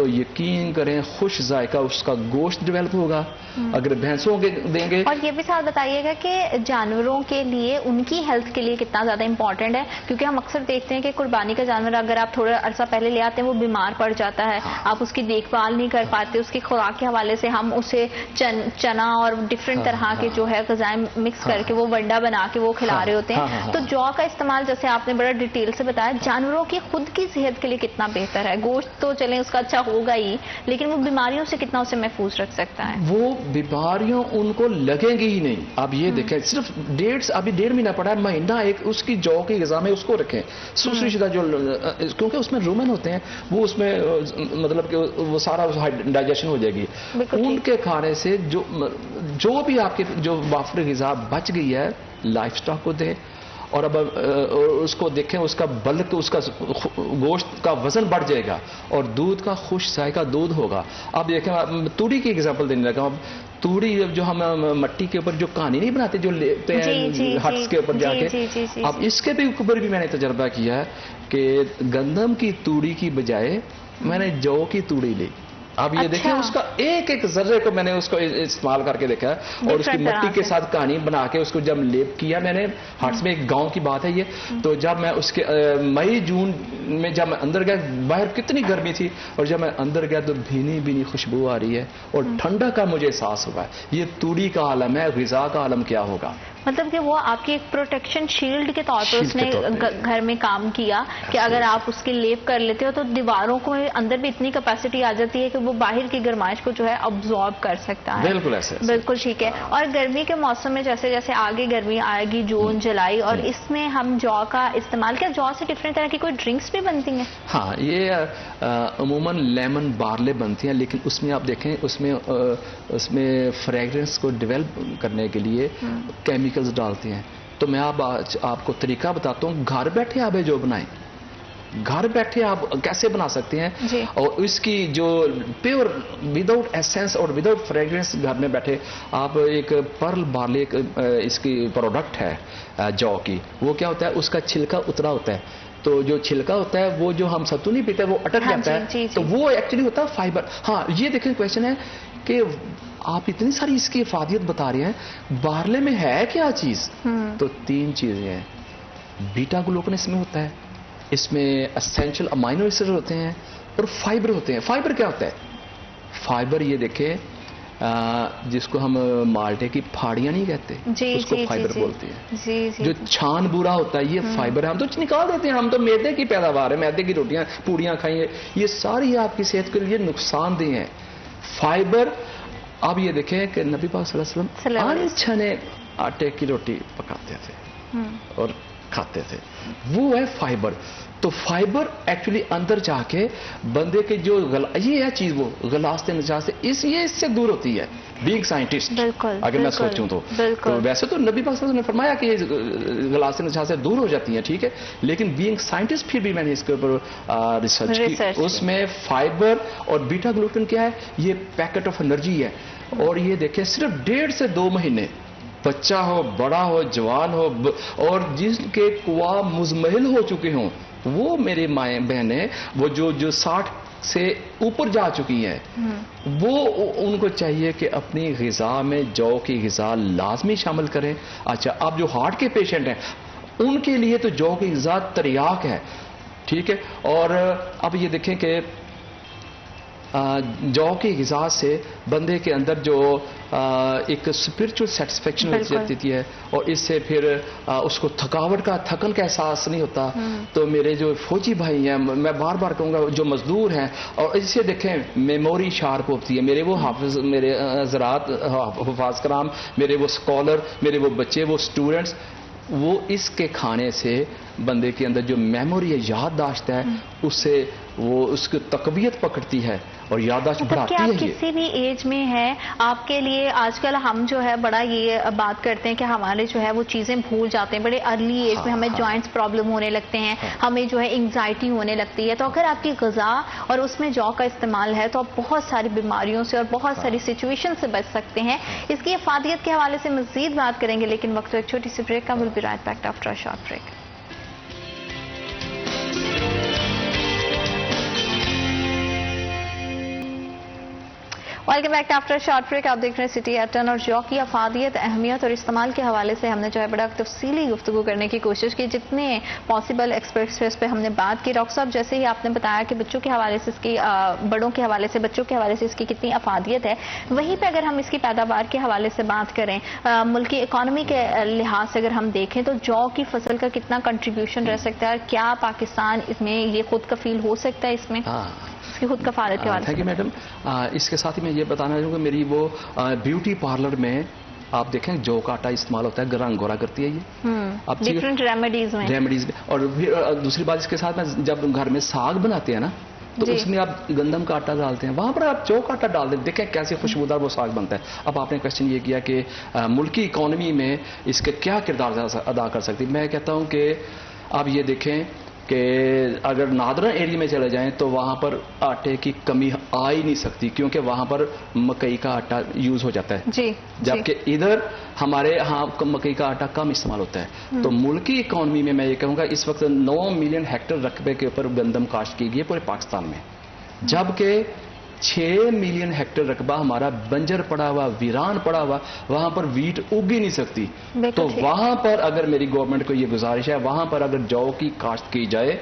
تو یقین کریں خوش ذائقہ اس کا گوشت ڈیولپ ہوگا. اگر بھینسوں کے دیں گے. اور یہ بھی ساتھ بتائیے گا کہ جانوروں کے لیے ان کی ہیلتھ کے لیے کتنا زیادہ امپورٹنٹ ہے, کیونکہ ہم اکثر دیکھتے ہیں کہ قربانی کا جانور اگر آپ تھوڑا عرصہ پہلے لے آتے ہیں وہ بیمار پڑ جاتا ہے, آپ اس کی دیکھ بھال نہیں کر پاتے, اس کی خوراک کے حوالے سے ہم اسے چنا اور ڈفرینٹ طرح کے جو ہے غذائیں مکس کر کے وہ ونڈا بنا کے وہ کھلا رہے ہوتے ہیں. تو جو کا استعمال جیسے آپ نے بڑا ڈیٹیل سے بتایا, جانوروں کی خود کی صحت کے لیے کتنا بہتر ہے. گوشت تو چلیں اس کا اچھا ہوگا ہی, لیکن وہ بیماریوں سے کتنا اسے محفوظ رکھ سکتا ہے. وہ بیماریوں ان کو لگیں گی ہی نہیں. آپ یہ دیکھیں صرف ابھی 1.5 مہینہ پڑا ہے, مہینہ ایک اس کی جو کی غذا میں اس کو رکھیں سوسری شدہ, جو کیونکہ اس میں رومن ہوتے ہیں وہ اس میں مطلب کہ وہ سارا ڈائجیشن ہو جائے گی. ان کے کھانے سے جو بھی آپ کے جو وافر غذا بچ گئی ہے لائف سٹاک کو دیں, اور اب اس کو دیکھیں اس کا بلک اس کا گوشت کا وزن بڑھ جائے گا, اور دودھ کا خوش ذائقہ دودھ ہوگا. اب دیکھیں توڑی کی ایگزامپل دینے لگا. اب توڑی جو ہم مٹی کے اوپر جو کہانی نہیں بناتے جو لیتے ہیں ہٹس کے اوپر جا کے, اب اس کے بھی اوپر بھی میں نے تجربہ کیا ہے کہ گندم کی توڑی کی بجائے میں نے جو کی توڑی لی. اب یہ دیکھیں اس کا ایک ایک ذرے کو میں نے اس کو استعمال کر کے دیکھا, اور اس کی مٹی کے ساتھ کہانی بنا کے اس کو جب لیپ کیا میں نے ہارٹس میں, ایک گاؤں کی بات ہے یہ, تو جب میں اس کے مئی جون میں جب میں اندر گیا, باہر کتنی گرمی تھی, اور جب میں اندر گیا تو بھینی بھینی خوشبو آ رہی ہے اور ٹھنڈا کا مجھے احساس ہوا ہے. یہ توڑی کا عالم ہے, غذا کا عالم کیا ہوگا. مطلب کہ وہ آپ کی ایک پروٹیکشن شیلڈ کے طور پر اس نے گھر میں کام کیا کہ اگر آپ اس کے لیپ کر لیتے ہو تو دیواروں کو اندر بھی اتنی کیپیسٹی آ جاتی ہے کہ وہ باہر کی گرمائش کو جو ہے ابزارب کر سکتا ہے. بالکل ایسے بالکل ٹھیک ہے. اور گرمی کے موسم میں جیسے جیسے آگے گرمی آئے گی, جون جولائی, اور اس میں ہم جو کا استعمال, کیا جو سے ڈفرینٹ طرح کی کوئی ڈرنکس بھی بنتی ہیں؟ ہاں, یہ عموماً لیمن بارلے بنتی ہیں, لیکن اس میں آپ دیکھیں اس میں فریگرنس کو ڈیولپ کرنے کے لیے کیمیکلز ڈالتے ہیں. تو میں آپ کو طریقہ بتاتا ہوں, گھر بیٹھے آپ جو بنائیں, گھر بیٹھے آپ کیسے بنا سکتے ہیں جی. اور اس کی جو پیور وداؤٹ ایسنس اور وداؤٹ فریگرنس گھر میں بیٹھے آپ ایک پرل بارلے اس کی پروڈکٹ ہے جو کی, وہ کیا ہوتا ہے اس کا چھلکا اترا ہوتا ہے, تو جو چھلکا ہوتا ہے وہ جو ہم ستو نہیں پیتے وہ اٹک جاتا ہے, تو وہ ایکچولی ہوتا ہے فائبر. ہاں, یہ دیکھیں کویشچن ہے کہ آپ اتنی ساری اس کی افادیت بتا رہے ہیں, بارلے میں ہے کیا چیز؟ تو 3 چیزیں ہیں. بیٹا گلوکن اس میں ہوتا ہے, اس میں اسینشل امائنو ایسڈ ہوتے ہیں, اور فائبر ہوتے ہیں. فائبر کیا ہوتا ہے؟ فائبر یہ دیکھیں جس کو ہم مالٹے کی پھاڑیاں نہیں کہتے, اس کو فائبر بولتے ہیں. جو چھان بورا ہوتا ہے یہ فائبر ہے, ہم تو نکال دیتے ہیں, ہم تو میدے کی پیداوار ہے, میدے کی روٹیاں پوڑیاں کھائیں, یہ ساری آپ کی صحت کے لیے نقصان دہ ہیں. فائبر. اب یہ دیکھیں کہ نبی پاک صلی اللہ علیہ وسلم چھنے آٹے کی روٹی پکاتے تھے اور کھاتے تھے, وہ ہے فائبر. تو فائبر ایکچولی اندر جا کے بندے کے جو یہ ہے چیز, وہ غلاظت نجات سے یہ اس سے دور ہوتی ہے. بینگ سائنٹسٹ اگر میں سوچوں تو ویسے تو نبی پاک صلی اللہ علیہ وسلم نے فرمایا کہ یہ غلاظت نجات سے دور ہو جاتی ہیں, ٹھیک ہے, لیکن بینگ سائنٹسٹ پھر بھی میں نے اس کے اوپر ریسرچ کی. اس میں فائبر اور بیٹا گلوٹن کیا ہے, یہ پیکٹ آف انرجی ہے. اور یہ دیکھیں صرف 1.5 سے 2 مہینے, بچہ ہو, بڑا ہو, جوان ہو, اور جس کے قوا مزمحل ہو چکے ہوں, وہ میرے مائیں بہنیں وہ جو 60 سے اوپر جا چکی ہیں, وہ ان کو چاہیے کہ اپنی غذا میں جو کی غذا لازمی شامل کریں. اچھا, اب جو ہارٹ کے پیشنٹ ہیں ان کے لیے تو جو کی غذا تریاک ہے, ٹھیک ہے. اور اب یہ دیکھیں کہ جو کی غذا سے بندے کے اندر جو ایک اسپرچل سیٹسفیکشن ہوتی ہے, اور اس سے پھر اس کو تھکن کا احساس نہیں ہوتا. تو میرے جو فوجی بھائی ہیں, میں بار بار کہوں گا, جو مزدور ہیں, اور اسے دیکھیں میموری شارپ ہوتی ہے. میرے وہ حافظ, میرے حضرات حفاظ کرام, میرے وہ اسکالر, میرے وہ بچے, وہ اسٹوڈنٹس, وہ اس کے کھانے سے بندے کے اندر جو میموری ہے, یادداشت ہے, اس سے وہ اس کی تقویت پکڑتی ہے اور یادداشت بڑھاتی ہے. آپ کسی بھی ایج میں ہے, آپ کے لیے آج کل ہم جو ہے بڑا یہ بات کرتے ہیں کہ ہمارے جو ہے وہ چیزیں بھول جاتے ہیں, بڑے ارلی ایج میں ہمیں جوائنٹس پرابلم ہونے لگتے ہیں, ہمیں جو ہے انگزائٹی ہونے لگتی ہے. تو اگر آپ کی غذا اور اس میں جو کا استعمال ہے تو آپ بہت ساری بیماریوں سے اور بہت ساری سچویشن سے بچ سکتے ہیں. اس کی افادیت کے حوالے سے مزید بات کریں گے, لیکن وقت ایک چھوٹی سی بریک کا. Will be right back after a short break. Welcome back after short break. آپ دیکھ رہے ہیں سٹی ایٹ 10 اور جو کی افادیت, اہمیت اور استعمال کے حوالے سے ہم نے جو ہے بڑا تفصیلی گفتگو کرنے کی کوشش کی. جتنے پاسبل ایکسپرٹس پہ ہم نے بات کی. ڈاکٹر صاحب جیسے ہی آپ نے بتایا کہ بچوں کے حوالے سے اس کی, بڑوں کے حوالے سے, بچوں کے حوالے سے اس کی کتنی افادیت ہے, وہیں پہ اگر ہم اس کی پیداوار کے حوالے سے بات کریں, ملکی اکانومی کے لحاظ سے اگر ہم دیکھیں تو جو کی فصل کا کتنا کنٹریبیوشن رہ سکتا ہے, اور کیا پاکستان اس میں یہ خود کفیل ہو سکتا ہے اس میں, اس کی خود کفالت کے حوالے سے؟ Thank you madam. اس کے ساتھ ہی میں یہ بتانا چاہوں گا, میری وہ بیوٹی پارلر میں آپ دیکھیں جو کا آٹا استعمال ہوتا ہے, رنگ گورا کرتی ہے یہ اب ڈفرینٹ ریمیڈیز میں. اور دوسری بات اس کے ساتھ میں جب گھر میں ساگ بناتے ہیں نا تو اس میں آپ گندم کا آٹا ڈالتے ہیں, وہاں پر آپ جو کا آٹا ڈال دیں, دیکھیں کیسے خوشبودار وہ ساگ بنتا ہے. اب آپ نے کوشچن یہ کیا کہ ملکی اکانومی میں اس کے کیا کردار ادا کر سکتی. میں کہتا ہوں کہ آپ یہ دیکھیں کہ اگر نادرا ایریا میں چلے جائیں تو وہاں پر آٹے کی کمی آ ہی نہیں سکتی, کیونکہ وہاں پر مکئی کا آٹا یوز ہو جاتا ہے, جبکہ ادھر ہمارے ہاں مکئی کا آٹا کم استعمال ہوتا ہے. تو ملکی اکانومی میں یہ کہوں گا اس وقت 9 ملین ہیکٹر رقبے کے اوپر گندم کاشت کی گئی ہے پورے پاکستان میں, جبکہ 6 ملین ہیکٹر رقبہ ہمارا بنجر پڑا ہوا, ویران پڑا ہوا, وہاں پر ویٹ اگ ہی نہیں سکتی. تو وہاں پر اگر میری گورنمنٹ کو یہ گزارش ہے, وہاں پر اگر جو کی کاشت کی جائے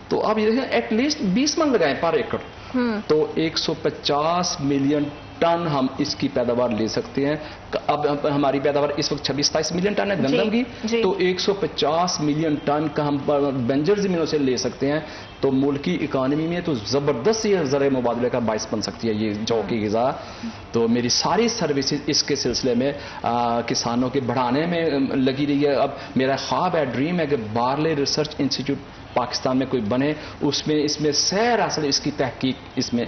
تو آپ یہ دیکھیں ایٹ لیسٹ 20 من لگائیں پر ایکڑ, تو 150 ملین ٹن ہم اس کی پیداوار لے سکتے ہیں. اب ہماری پیداوار اس وقت 26-27 ملین ٹن ہے گندم کی, تو 150 ملین ٹن کا ہم بنجر زمینوں سے لے سکتے ہیں. تو ملکی اکانومی میں تو زبردست یہ زرعی مبادلے کا باعث بن سکتی ہے یہ جو کی غذا. تو میری ساری سروسز اس کے سلسلے میں کسانوں کے بڑھانے میں لگی رہی ہے. اب میرا خواب ہے, ڈریم ہے کہ بارلے ریسرچ انسٹیٹیوٹ پاکستان میں کوئی بنے, اس میں سیر اصل اس کی تحقیق اس میں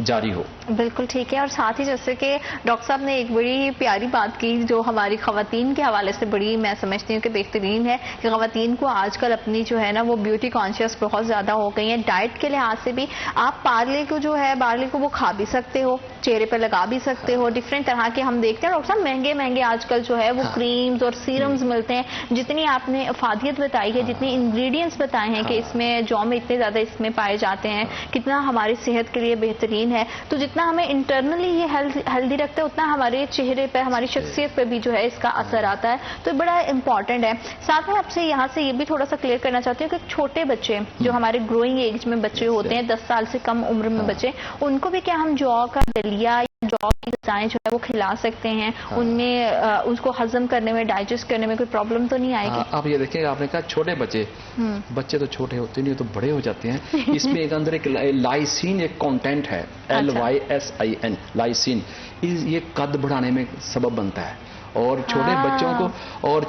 جاری ہو. بالکل ٹھیک ہے. اور ساتھ ہی جیسے کہ ڈاکٹر صاحب نے ایک بڑی پیاری بات کی جو ہماری خواتین کے حوالے سے بڑی میں سمجھتی ہوں کہ بہترین ہے, کہ خواتین کو آج کل اپنی جو ہے نا وہ بیوٹی کانشیس بہت زیادہ ہو گئی ہیں. ڈائٹ کے لحاظ سے بھی آپ بارلے کو جو ہے, بارلے کو وہ کھا بھی سکتے ہو, چہرے پہ لگا بھی سکتے ہو. ڈفرینٹ طرح کے ہم دیکھتے ہیں ڈاکٹر صاحب مہنگے آج کل جو ہے وہ کریمز اور سیرمز ملتے ہیں. جتنی آپ نے افادیت بتائی ہے, جتنی انگریڈینٹس بتائے ہیں کہ اس میں جو میں اتنے زیادہ اس میں پائے جاتے ہیں, کتنا ہماری صحت کے لیے بہترین ہے. تو جتنا ہمیں انٹرنلی یہ ہیلدی رکھتے ہیں اتنا ہمارے چہرے پہ, ہماری شخصیت پہ بھی جو ہے اس کا اثر آتا ہے. تو بڑا امپورٹنٹ ہے. ساتھ میں آپ سے یہاں سے یہ بھی تھوڑا سا کلیئر کرنا چاہتی ہوں کہ چھوٹے بچے جو ہمارے گروئنگ ایج میں بچے ہوتے ہیں, 10 سال سے کم عمر میں بچے, ان کو بھی کیا ہم جو کا دلیا جو کی غذائیں جو ہے وہ کھلا سکتے ہیں؟ ان میں اس کو ہضم کرنے میں, ڈائجسٹ کرنے میں کوئی پرابلم تو نہیں آئے گی؟ آپ یہ دیکھیں, آپ نے کہا چھوٹے بچے تو چھوٹے ہوتے نہیں, تو بڑے ہو جاتے ہیں. اس میں ایک اندر ایک لائسین ایک کانٹینٹ ہے, LYSIN, لائسین. یہ قد بڑھانے میں سبب بنتا ہے. اور چھوٹے بچوں کو, اور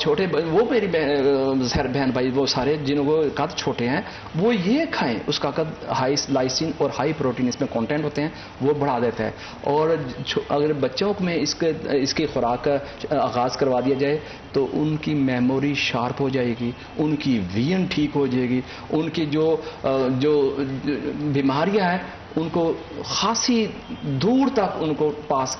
وہ میری بہن بھائی وہ سارے جنہوں کو قد چھوٹے ہیں وہ یہ کھائیں, اس کا قد ہائی لائسین اور ہائی پروٹین اس میں کانٹینٹ ہوتے ہیں, وہ بڑھا دیتا ہے. اور اگر بچوں میں اس کی خوراک کا آغاز کروا دیا جائے تو ان کی میموری شارپ ہو جائے گی, ان کی ویژن ٹھیک ہو جائے گی, ان کی جو بیماریاں ہیں ان کو خاصی دور تک ان کو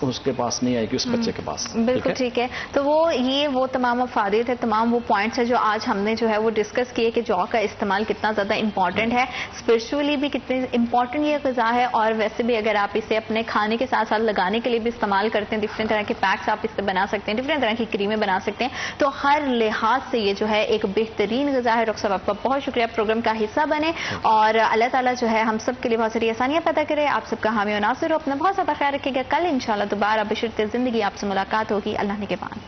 اس کے پاس نہیں آئے گی, اس بچے کے پاس. بالکل ٹھیک ہے. تو وہ تمام افادیت ہے, تمام وہ پوائنٹس ہیں جو آج ہم نے جو ہے وہ ڈسکس کیے کہ جو کا استعمال کتنا زیادہ امپورٹنٹ ہے, اسپرچولی بھی کتنی امپورٹنٹ یہ غذا ہے, اور ویسے بھی اگر آپ اسے اپنے کھانے کے ساتھ ساتھ لگانے کے لیے بھی استعمال کرتے ہیں, ڈفرینٹ طرح کے پیکس آپ اس سے بنا سکتے ہیں, ڈفرینٹ طرح کی کریمیں بنا سکتے ہیں. تو ہر لحاظ سے یہ جو ہے ایک بہترین غذا ہے. ڈاکٹر صاحب آپ کا بہت شکریہ, پروگرام کا حصہ بنے, اور اللہ تعالیٰ جو ہے ہم سب کے لیے بہت ساری آسانیاں پیدا کرے. آپ سب کا حامی و ناصر ہو, اپنا بہت زیادہ خیال رکھیے گا. کل انشاءاللہ دوبارہ بشرط زندگی آپ سے ملاقات ہوگی. اللہ نگہبان.